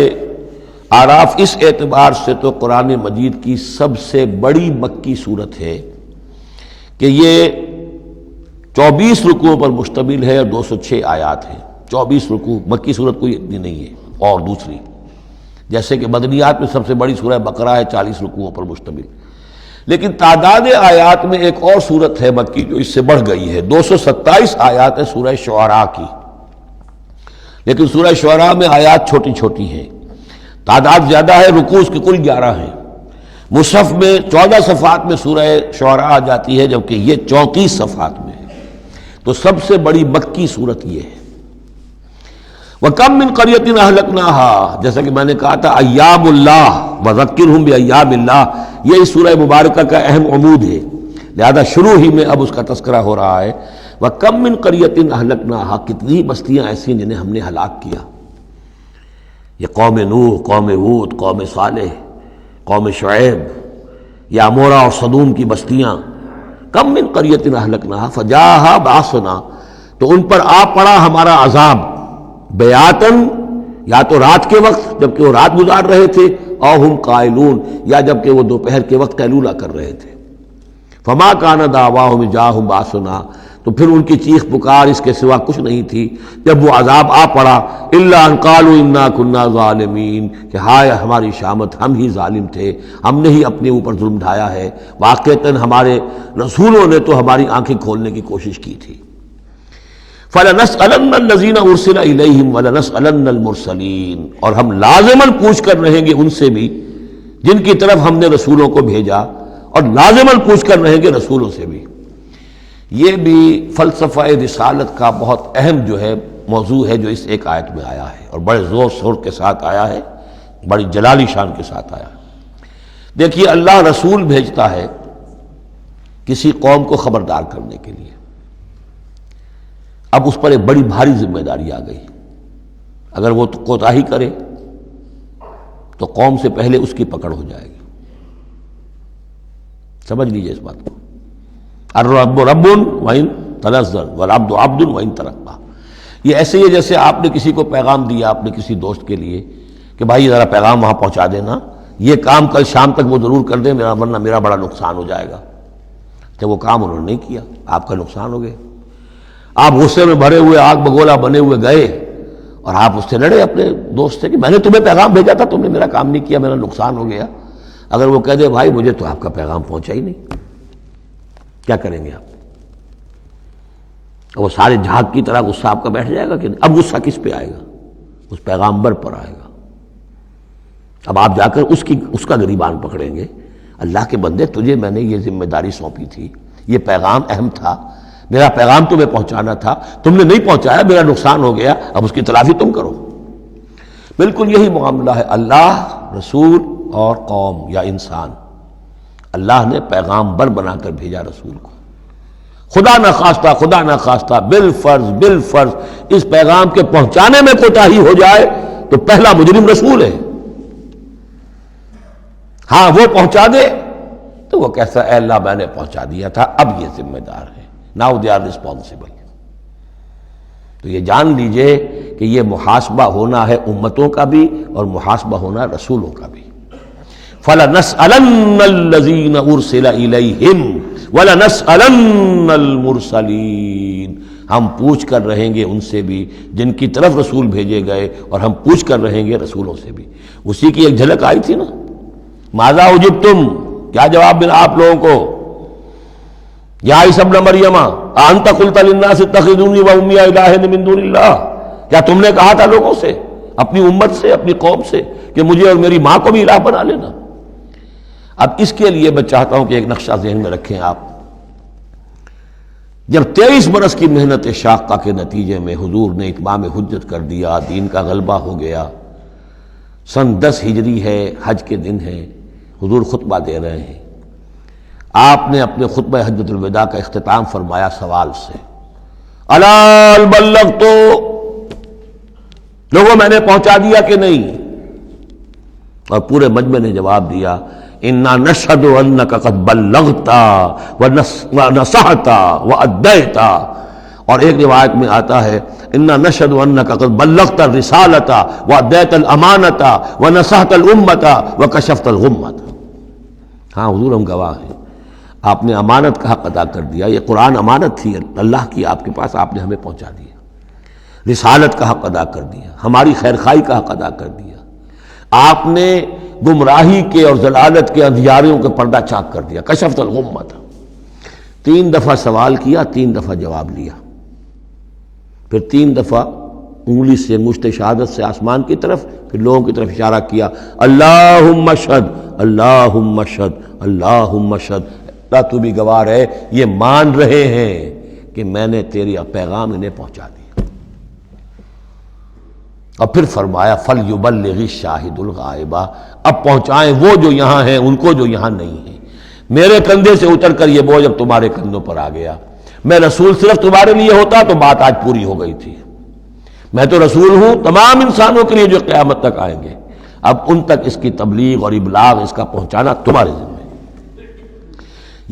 اعراف اس اعتبار سے تو قرآن مجید کی سب سے بڑی مکی صورت ہے کہ یہ 24 رکوعوں پر مشتمل ہے اور 206 آیات ہیں۔ 24 رکوع، مکی صورت کوئی اتنی نہیں ہے۔ اور دوسری جیسے کہ مدنیات میں سب سے بڑی سورہ بقرہ ہے، 40 رکوعوں پر مشتمل، لیکن تعداد آیات میں ایک اور سورت ہے مکی جو اس سے بڑھ گئی ہے، 227 آیات ہے سورہ شعراء کی، لیکن سورہ شعراء میں آیات چھوٹی چھوٹی ہیں، تعداد زیادہ ہے، رکوع اس کے کل 11 ہیں۔ مصحف میں 14 صفحات میں سورہ شعراء آ جاتی ہے، جبکہ یہ 34 صفحات میں ہے۔ تو سب سے بڑی مکی صورت یہ ہے۔ وَكَمْ مِنْ قَرْيَةٍ أَهْلَكْنَاهَا، جیسا کہ میں نے کہا تھا ایام اللہ وذکرہم بایام اللہ، یہ اس سورہ مبارکہ کا اہم عمود ہے، لہذا شروع ہی میں اب اس کا تذکرہ ہو رہا ہے۔ وَكَمْ مِنْ قَرْيَةٍ أَهْلَكْنَاهَا، کتنی بستیاں ایسی ہیں جنہیں ہم نے ہلاک کیا۔ یہ قوم نوح، قوم ہود، قوم صالح، قوم شعیب، یا عمورہ اور صدوم کی بستیاں۔ کم من قریۃ اہلکناہا فجاءھا باسنا، تو ان پر آ پڑا ہمارا عذاب، بیاتن، یا تو رات کے وقت جبکہ وہ رات گزار رہے تھے، او ہم قائلون، یا جبکہ وہ دوپہر کے وقت قیلولہ کر رہے تھے۔ فما کان دعواہم اذ جاءھم باسنا، تو پھر ان کی چیخ پکار اس کے سوا کچھ نہیں تھی جب وہ عذاب آ پڑا، الا ان قالوا انا كنا ظالمین، کہ ہائے ہماری شامت، ہم ہی ظالم تھے، ہم نے ہی اپنے اوپر ظلم ڈھایا ہے، واقعتاً ہمارے رسولوں نے تو ہماری آنکھیں کھولنے کی کوشش کی تھی۔ فَلَنَسْأَلَنَّ الَّذِينَ أُرْسِلَ إِلَيْهِمْ وَلَنَسْأَلَنَّ الْمُرْسَلِينَ، اور ہم لازماً پوچھ کر رہیں گے ان سے بھی جن کی طرف ہم نے رسولوں کو بھیجا، اور لازماً پوچھ کر رہیں گے رسولوں سے بھی۔ یہ بھی فلسفہ رسالت کا بہت اہم جو ہے موضوع ہے جو اس ایک آیت میں آیا ہے، اور بڑے زور شور کے ساتھ آیا ہے، بڑی جلالی شان کے ساتھ آیا ہے۔ دیکھیے اللہ رسول بھیجتا ہے کسی قوم کو خبردار کرنے کے لیے، اب اس پر ایک بڑی بھاری ذمہ داری آ گئی، اگر وہ کوتاہی کرے تو قوم سے پہلے اس کی پکڑ ہو جائے گی۔ سمجھ لیجئے اس بات کو، الرب رب وَإِن تنزل والعبد عبد وَإِن ترقى، یہ ایسے ہی جیسے آپ نے کسی کو پیغام دیا اپنے کسی دوست کے لیے کہ بھائی ذرا پیغام وہاں پہنچا دینا، یہ کام کل شام تک وہ ضرور کر دیں ورنہ میرا بڑا نقصان ہو جائے گا۔ جب وہ کام انہوں نے نہیں کیا، آپ کا نقصان ہو گیا، آپ غصے میں بھرے ہوئے آگ بگولا بنے ہوئے گئے اور آپ اس سے لڑے اپنے دوست سے کہ میں نے تمہیں پیغام بھیجا تھا، تم نے میرا کام نہیں کیا، میرا نقصان ہو گیا۔ اگر وہ کہہ دے بھائی مجھے تو آپ کا پیغام پہنچا ہی نہیں، کیا کریں گے آپ؟ وہ سارے جھاگ کی طرح غصہ آپ کا بیٹھ جائے گا کہ نہیں؟ اب غصہ کس پہ آئے گا؟ اس پیغامبر پر آئے گا۔ اب آپ جا کر اس کا گریبان پکڑیں گے، اللہ کے بندے تجھے میں نے یہ ذمہ داری سونپی تھی، یہ پیغام اہم تھا، میرا پیغام تمہیں پہنچانا تھا، تم نے نہیں پہنچایا، میرا نقصان ہو گیا، اب اس کی تلافی تم کرو۔ بالکل یہی معاملہ ہے اللہ، رسول اور قوم یا انسان۔ اللہ نے پیغامبر بنا کر بھیجا رسول کو، خدا نہ خواستہ بالفرض اس پیغام کے پہنچانے میں کوتاہی ہو جائے تو پہلا مجرم رسول ہے۔ ہاں وہ پہنچا دے تو وہ کیسا، اے اللہ میں نے پہنچا دیا تھا، اب یہ ذمہ دار ہے، now they are responsible۔ تو یہ جان لیجئے کہ یہ محاسبہ ہونا ہے امتوں کا بھی اور محاسبہ ہونا رسولوں کا بھی۔ فَلَنَسْأَلَنَّ الَّذِينَ أُرْسِلَ إِلَيْهِمْ وَلَنَسْأَلَنَّ الْمُرْسَلِينَ، ہم پوچھ کر رہیں گے ان سے بھی جن کی طرف رسول بھیجے گئے، اور ہم پوچھ کر رہیں گے رسولوں سے بھی۔ اسی کی ایک جھلک آئی تھی نا، ماذا اجبتم، کیا جواب ملا آپ لوگوں کو؟ یا عیسی ابن مریم انت قلت للناس اتخذونی وامي الہین من دون اللہ، کیا تم نے کہا تھا لوگوں سے، اپنی امت سے، اپنی قوم سے کہ مجھے اور میری ماں کو بھی الہ بنا لینا؟ اب اس کے لیے میں چاہتا ہوں کہ ایک نقشہ ذہن میں رکھیں آپ۔ جب 23 برس کی محنت شاقہ کے نتیجے میں حضور نے اتمام حجت کر دیا، دین کا غلبہ ہو گیا، سن 10 ہجری ہے، حج کے دن ہے، حضور خطبہ دے رہے ہیں، آپ نے اپنے خطبہ حجۃ الوداع کا اختتام فرمایا سوال سے، الا هل بلغت، لوگوں میں نے پہنچا دیا کہ نہیں؟ اور پورے مجمع نے جواب دیا انا نشهد انك قد بلغت ونصحت واديت، اور ایک روایت میں آتا ہے انا نشهد انك قد بلغت الرسالة واديت الامانة ونصحت الامة وكشفت الغمة۔ ہاں حضور ہم گواہ ہیں، آپ نے امانت کا حق ادا کر دیا، یہ قرآن امانت تھی اللہ کی آپ کے پاس، آپ نے ہمیں پہنچا دیا، رسالت کا حق ادا کر دیا، ہماری خیرخواہی کا حق ادا کر دیا، آپ نے گمراہی کے اور ضلالت کے اندھیاروں کے پردہ چاک کر دیا، کشفت الغمۃ۔ 3 دفعہ سوال کیا، 3 دفعہ جواب لیا، پھر 3 دفعہ انگلی سے انگشت شہادت سے آسمان کی طرف، پھر لوگوں کی طرف اشارہ کیا، اللہم اشہد اللہم اشہد اللہم اشہد، اللہ تو بھی گواہ ہے، یہ مان رہے ہیں کہ میں نے تیری پیغام انہیں پہنچا دیا۔ اور پھر فرمایا فَلْيُبَلِّغِ الشَّاهِدُ الْغَائِبَ، اب پہنچائیں وہ جو یہاں ہیں ان کو جو یہاں نہیں ہیں۔ میرے کندھے سے اتر کر یہ بوجھ اب تمہارے کندھوں پر آ گیا، میں رسول صرف تمہارے لیے ہوتا تو بات آج پوری ہو گئی تھی، میں تو رسول ہوں تمام انسانوں کے لیے جو قیامت تک آئیں گے، اب ان تک اس کی تبلیغ اور ابلاغ، اس کا پہنچانا تمہارے ذمہ ہے۔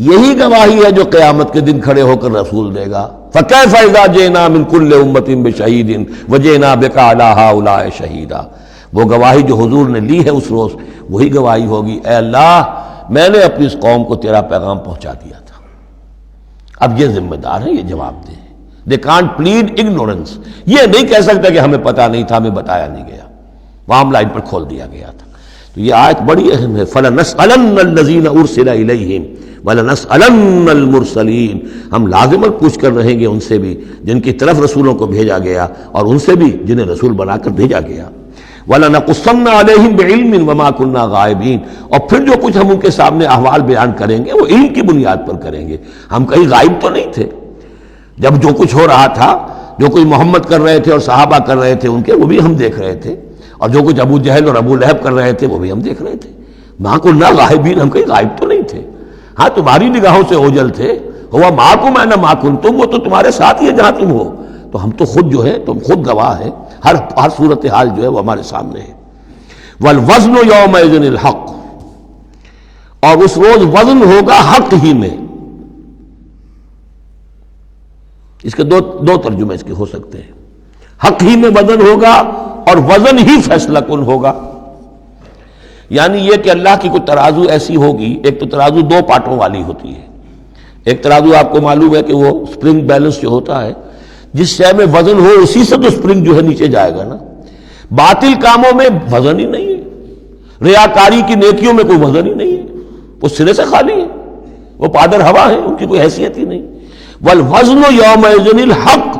یہی گواہی ہے جو قیامت کے دن کھڑے ہو کر رسول دے گا، فَكَيْفَ إِذَا جِئْنَا مِنْ كُلِّ أُمَّةٍ بِشَهِيدٍ وَجِئْنَا بِكَ عَلَىٰ هَٰؤُلَاءِ شَهِيدًا۔ وہ گواہی جو حضور نے لی ہے اس روز، وہی گواہی ہوگی، اے اللہ میں نے اپنی اس قوم کو تیرا پیغام پہنچا دیا تھا، اب یہ ذمہ دار ہے، یہ جواب دیں۔ They can't plead ignorance، یہ نہیں کہہ سکتا کہ ہمیں پتہ نہیں تھا، ہمیں بتایا نہیں گیا، معاملہ ان پر کھول دیا گیا تھا۔ تو یہ آیت بڑی اہم ہے، فَلَنَسْأَلَنَّ الَّذِينَ أُرْسِلَ إِلَيْهِمْ وَلَنَسْأَلَنَّ الْمُرْسَلِينَ، ہم لازماً پوچھ کر رہیں گے ان سے بھی جن کی طرف رسولوں کو بھیجا گیا، اور ان سے بھی جنہیں رسول بنا کر بھیجا گیا۔ وَلَنَقُصَّنَّ عَلَيْهِمْ بِعِلْمٍ وَمَا كُنَّا غَائِبِينَ، اور پھر جو کچھ ہم ان کے سامنے احوال بیان کریں گے وہ علم کی بنیاد پر کریں گے، ہم کہیں غائب تو نہیں تھے۔ جب جو کچھ ہو رہا تھا، جو کچھ محمد کر رہے تھے اور صحابہ کر رہے تھے ان کے، وہ بھی ہم دیکھ رہے تھے، اور جو کچھ ابو جہل اور ابو لہب کر رہے تھے وہ بھی ہم دیکھ رہے تھے۔ مَا كُنَّا غَائِبِينَ، ہم کہیں غائب تو نہیں تھے، ہاں تمہاری نگاہوں سے اوجھل تھے، ہوا مَعَكُمْ أَيْنَمَا كُنتُمْ، وہ تو تمہارے ساتھ ہی ہے جہاں تم ہو، تو ہم تو خود جو ہے، تم خود گواہ ہے، ہر صورتحال جو ہے وہ ہمارے سامنے ہے۔ وَالْوَزْنُ يَوْمَئِذٍ الْحَقُّ، اور اس روز وزن ہوگا حق ہی میں۔ اس کے دو ترجمے اس کے ہو سکتے ہیں، حق ہی میں وزن ہوگا اور وزن ہی فیصلہ کن ہوگا، یعنی یہ کہ اللہ کی کوئی ترازو ایسی ہوگی، ایک تو ترازو 2 پارٹوں والی ہوتی ہے، ایک ترازو آپ کو معلوم ہے کہ وہ سپرنگ بیلنس جو ہوتا ہے، جس شے میں وزن ہو اسی سے تو سپرنگ جو ہے نیچے جائے گا نا، باطل کاموں میں وزن ہی نہیں ہے، ریاکاری کی نیکیوں میں کوئی وزن ہی نہیں ہے، وہ سرے سے خالی ہے، وہ پادر ہوا ہے، ان کی کوئی حیثیت ہی نہیں۔ والوزن یومئذ الحق،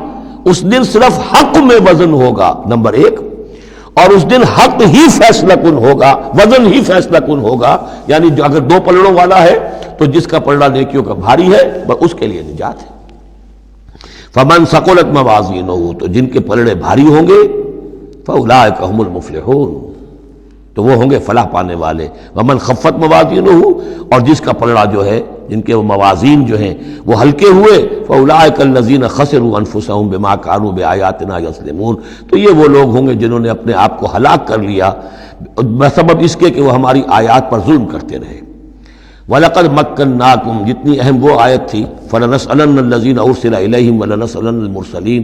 اس دن صرف حق میں وزن ہوگا، نمبر 1، اور اس دن حق ہی فیصلہ کن ہوگا، وزن ہی فیصلہ کن ہوگا، یعنی جو اگر 2 پلڑوں والا ہے تو جس کا پلڑا نیکیوں کا بھاری ہے اس کے لیے نجات ہے۔ فمن ثقلت موازینہ، تو جن کے پلڑے بھاری ہوں گے، فاولئک هم المفلحون، تو وہ ہوں گے فلاح پانے والے۔ ومن خفت موازینہ، اور جس کا پلڑا جو ہے، جن کے وہ موازین جو ہیں وہ ہلکے ہوئے، فاولئک الذین خسروا انفسهم بما كانوا بآیاتنا یظلمون، تو یہ وہ لوگ ہوں گے جنہوں نے اپنے آپ کو ہلاک کر لیا بسبب اس کے کہ وہ ہماری آیات پر ظلم کرتے رہے۔ وَلَقَدْ مَكَّنَّاكُمْ، جتنی اہم وہ آیت تھی، فَلَنَسْأَلَنَّ الَّذِينَ أُرْسِلَ إِلَيْهِمْ وَلَنَسْأَلَنَّ الْمُرْسَلِينَ،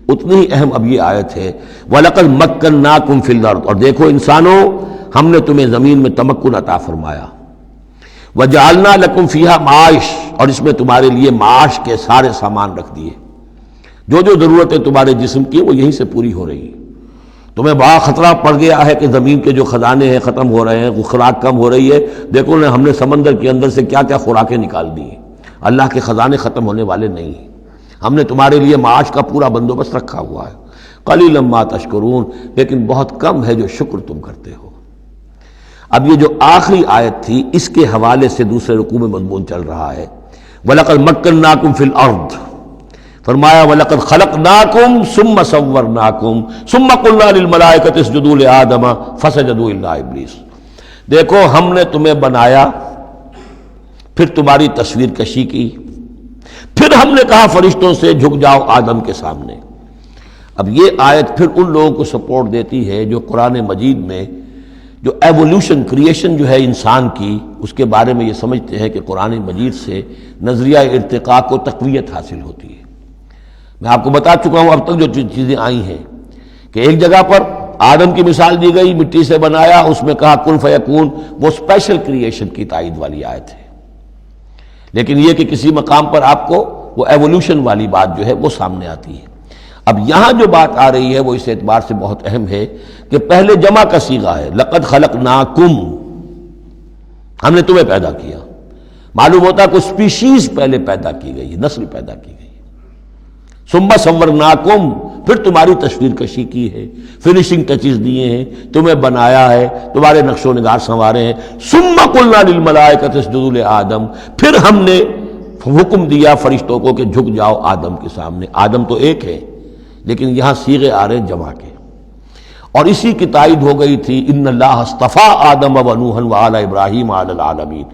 اتنی ہی اہم اب یہ آیت ہے، وَلَقَدْ مَكَّنَّاكُمْ فِي الْأَرْضِ، اور دیکھو انسانوں ہم نے تمہیں زمین میں تمکن عطا فرمایا، وَجَعَلْنَا لَكُمْ فِيهَا مَعَاشٍ، اور اس میں تمہارے لیے معاش کے سارے سامان رکھ دیے، جو جو ضرورتیں تمہارے جسم کی وہ یہیں سے پوری ہو رہی ہیں۔ تمہیں بڑا خطرہ پڑ گیا ہے کہ زمین کے جو خزانے ہیں ختم ہو رہے ہیں، خوراک کم ہو رہی ہے، دیکھو نا ہم نے سمندر کے اندر سے کیا کیا خوراکیں نکال دی ہیں، اللہ کے خزانے ختم ہونے والے نہیں ہیں، ہم نے تمہارے لیے معاش کا پورا بندوبست رکھا ہوا ہے۔ قلیلا ما تشکرون، لیکن بہت کم ہے جو شکر تم کرتے ہو۔ اب یہ جو آخری آیت تھی اس کے حوالے سے دوسرے رکوع میں مضمون چل رہا ہے، وَلَقَدْ مَكَّنَّاكُمْ فِي الْأَرْضِ، فرمایا وَلَقَدْ خَلَقْنَاكُمْ ثُمَّ صَوَّرْنَاكُمْ ثُمَّ قُلْنَا لِلْمَلَائِكَةِ اسْجُدُوا لِآدَمَ فَسَجَدُوا إِلَّا إِبْلِيسَ، دیکھو ہم نے تمہیں بنایا، پھر تمہاری تصویر کشی کی، پھر ہم نے کہا فرشتوں سے جھک جاؤ آدم کے سامنے۔ اب یہ آیت پھر ان لوگوں کو سپورٹ دیتی ہے جو قرآن مجید میں جو ایوولوشن کریشن جو ہے انسان کی، اس کے بارے میں یہ سمجھتے ہیں کہ قرآن مجید سے نظریہ ارتقاء کو تقویت حاصل ہوتی ہے۔ میں آپ کو بتا چکا ہوں اب تک جو چیزیں آئی ہیں کہ ایک جگہ پر آدم کی مثال دی گئی، مٹی سے بنایا، اس میں کہا کن فیکون، وہ اسپیشل کریشن کی تائید والی آیت ہے۔ لیکن یہ کہ کسی مقام پر آپ کو وہ ایوولوشن والی بات جو ہے وہ سامنے آتی ہے۔ اب یہاں جو بات آ رہی ہے وہ اس اعتبار سے بہت اہم ہے کہ پہلے جمع کا صیغہ ہے، لقد خلقناکم، ہم نے تمہیں پیدا کیا۔ معلوم ہوتا ہے کوئی سپیشیز پہلے پیدا کی گئی ہے، نسل پیدا کی گئی ہے۔ ثم صورناکم، پھر تمہاری تصویر کشی کی ہے، فنیشنگ ٹچز دیے ہیں، تمہیں بنایا ہے، تمہارے نقش و نگار سنوارے ہیں۔ ثم قلنا للملائکۃ اسجدوا لآدم، پھر ہم نے حکم دیا فرشتوں کو کہ جھک جاؤ آدم کے سامنے۔ آدم تو ایک ہے لیکن یہاں صیغے آ رہے ہیں جمع کے، اور اسی کی تائید ہو گئی تھی ان اللہ اصطفیٰ آدم و نوحا وآل ابراہیم علی العالمین،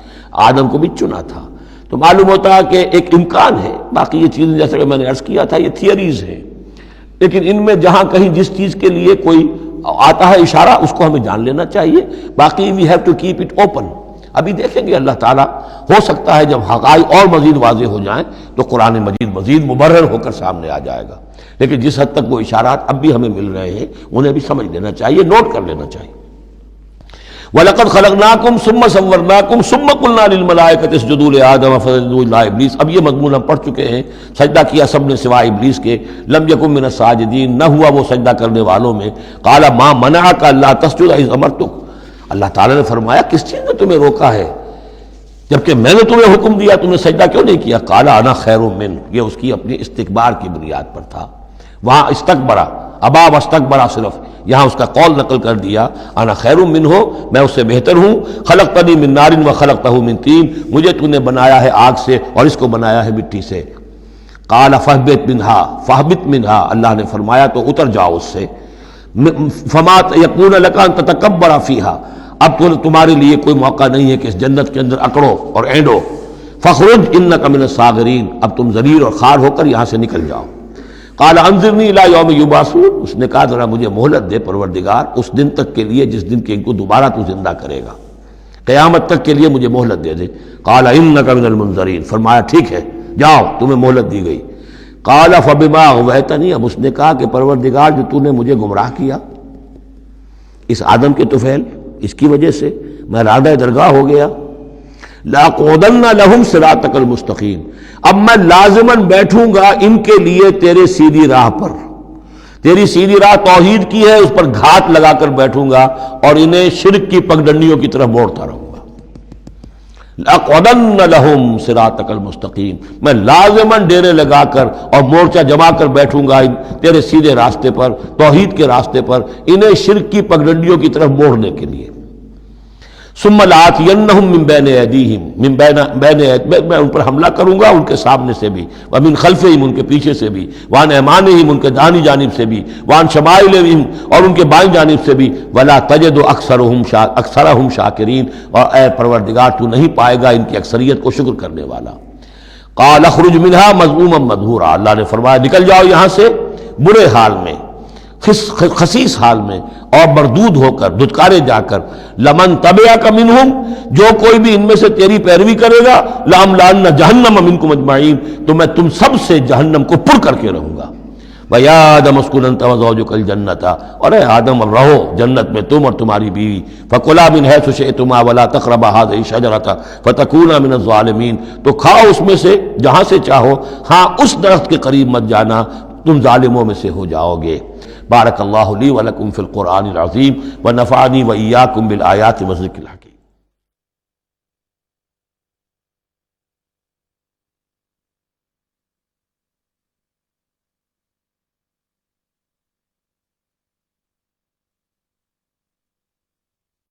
آدم کو بھی چنا تھا۔ تو معلوم ہوتا ہے کہ ایک امکان ہے، باقی یہ چیزیں جیسے کہ میں نے عرض کیا تھا یہ تھیوریز ہیں، لیکن ان میں جہاں کہیں جس چیز کے لیے کوئی آتا ہے اشارہ اس کو ہمیں جان لینا چاہیے، باقی we have to keep it open. ابھی دیکھیں گے اللہ تعالیٰ، ہو سکتا ہے جب حقائق اور مزید واضح ہو جائیں تو قرآن مجید مزید مبرر ہو کر سامنے آ جائے گا، لیکن جس حد تک وہ اشارات اب بھی ہمیں مل رہے ہیں انہیں بھی سمجھ لینا چاہیے، نوٹ کر لینا چاہیے۔ وَلَقَدْ خَلَقْنَاكُمْ ثُمَّ صَوَّرْنَاكُمْ ثُمَّ قُلْنَا لِلْمَلَائِكَةِ اسْجُدُوا لِآدَمَ فَسَجَدُوا إِلَّا إِبْلِيسَ۔ اب یہ مضمون ہم پڑھ چکے ہیں، سجدہ کیا سب نے سوائے ابلیس کے، لم یکن من الساجدین، نہ ہوا وہ سجدہ کرنے والوں میں۔ قال ما منعک الا تسجد اذ امرتک، اللہ تعالیٰ نے فرمایا کس چیز نے تمہیں روکا ہے جبکہ میں نے تمہیں حکم دیا، تم نے سجدہ کیوں نہیں کیا؟ قال انا خیر من، یہ اس کی اپنی استکبار کی بنیاد پر تھا۔ وہاں استکبرا، ابا واستکبرا، صرف یہاں اس کا قول نقل کر دیا، انا خیر منہ، میں اس سے بہتر ہوں، خلقتنی من نار وخلقتہ من طین، مجھے تو نے بنایا ہے آگ سے اور اس کو بنایا ہے مٹی سے۔ قال فاہبط منہا، فاہبط منہا، اللہ نے فرمایا تو اتر جاؤ اس سے، فما یکون لک ان تتکبر فیہا، اب تو تمہارے لیے کوئی موقع نہیں ہے کہ اس جنت کے اندر اکڑو اور اینڈو، فخرج انک من الصاغرین، اب تم ذلیل اور خوار ہو کر یہاں سے نکل جاؤ۔ قال انظرنی الی یوم یبعثون، اس نے کہا ذرا مجھے مہلت دے پروردگار اس دن تک کے لیے جس دن کے ان کو دوبارہ تو زندہ کرے گا، قیامت تک کے لیے مجھے مہلت دے دے۔ قال انک من المنظرین، فرمایا ٹھیک ہے جاؤ تمہیں مہلت دی گئی۔ قال فبما اغویتنی، اب اس نے کہا کہ پروردگار جو تو نے مجھے گمراہ کیا اس آدم کے طفیل، اس کی وجہ سے میں رادہ درگاہ ہو گیا، لَأَقْعُدَنَّ لَهُمْ صِرَاطَكَ الْمُسْتَقِيمَ، اب میں لازماً بیٹھوں گا ان کے لیے تیرے سیدھی راہ پر، تیری سیدھی راہ توحید کی ہے، اس پر گھات لگا کر بیٹھوں گا اور انہیں شرک کی پگڈنڈیوں کی طرف موڑتا رہوں گا۔ لَأَقْعُدَنَّ لَهُمْ صِرَاطَكَ الْمُسْتَقِيمَ، میں لازماً ڈیرے لگا کر اور مورچہ جما کر بیٹھوں گا تیرے سیدھے راستے پر، توحید کے راستے پر، انہیں شرک کی پگڈنڈیوں کی طرف موڑنے کے لیے۔ ثم لآتینہم من بین ایدیہم، میں ان پر حملہ کروں گا ان کے سامنے سے بھی، ومن خلفہم، ان کے پیچھے سے بھی، وعن ایمانہم، ان کے دانی جانب سے بھی، وعن شمائلہم، اور ان کے بائیں جانب سے بھی، ولا تجد اکثرہم شاکرین، اور اے پروردگار تو نہیں پائے گا ان کی اکثریت کو شکر کرنے والا۔ قال اخرج منہا مذموما مدحورا، اللہ نے فرمایا نکل جاؤ یہاں سے برے حال میں، خسیس حال میں اور مردود ہو کر، دھتکارے جا کر، لمن تبعک منہم، جو کوئی بھی ان میں سے تیری پیروی کرے گا، لاملأن جہنم منکم اجمعین، تو میں تم سب سے جہنم کو پر کر کے رہوں گا۔ وَيَا آدَمُ اسْكُنْ أَنْتَ وَزَوْجُكَ الْجَنَّةَ، اور اے آدم رہو جنت میں تم اور تمہاری بیوی، فَكُلَا مِنْ حَيْثُ شِئْتُمَا وَلَا تَقْرَبَا هَٰذِهِ الشَّجَرَةَ فَتَكُونَا مِنَ الظَّالِمِينَ، تو کھاؤ اس میں سے جہاں سے چاہو، ہاں اس درخت کے قریب مت جانا، تم ظالموں میں سے ہو جاؤ گے۔ بارک اللہ لی ولکم فی القرآن العظیم ونفعنی وإیاکم بالآیات والذکر الحکیم۔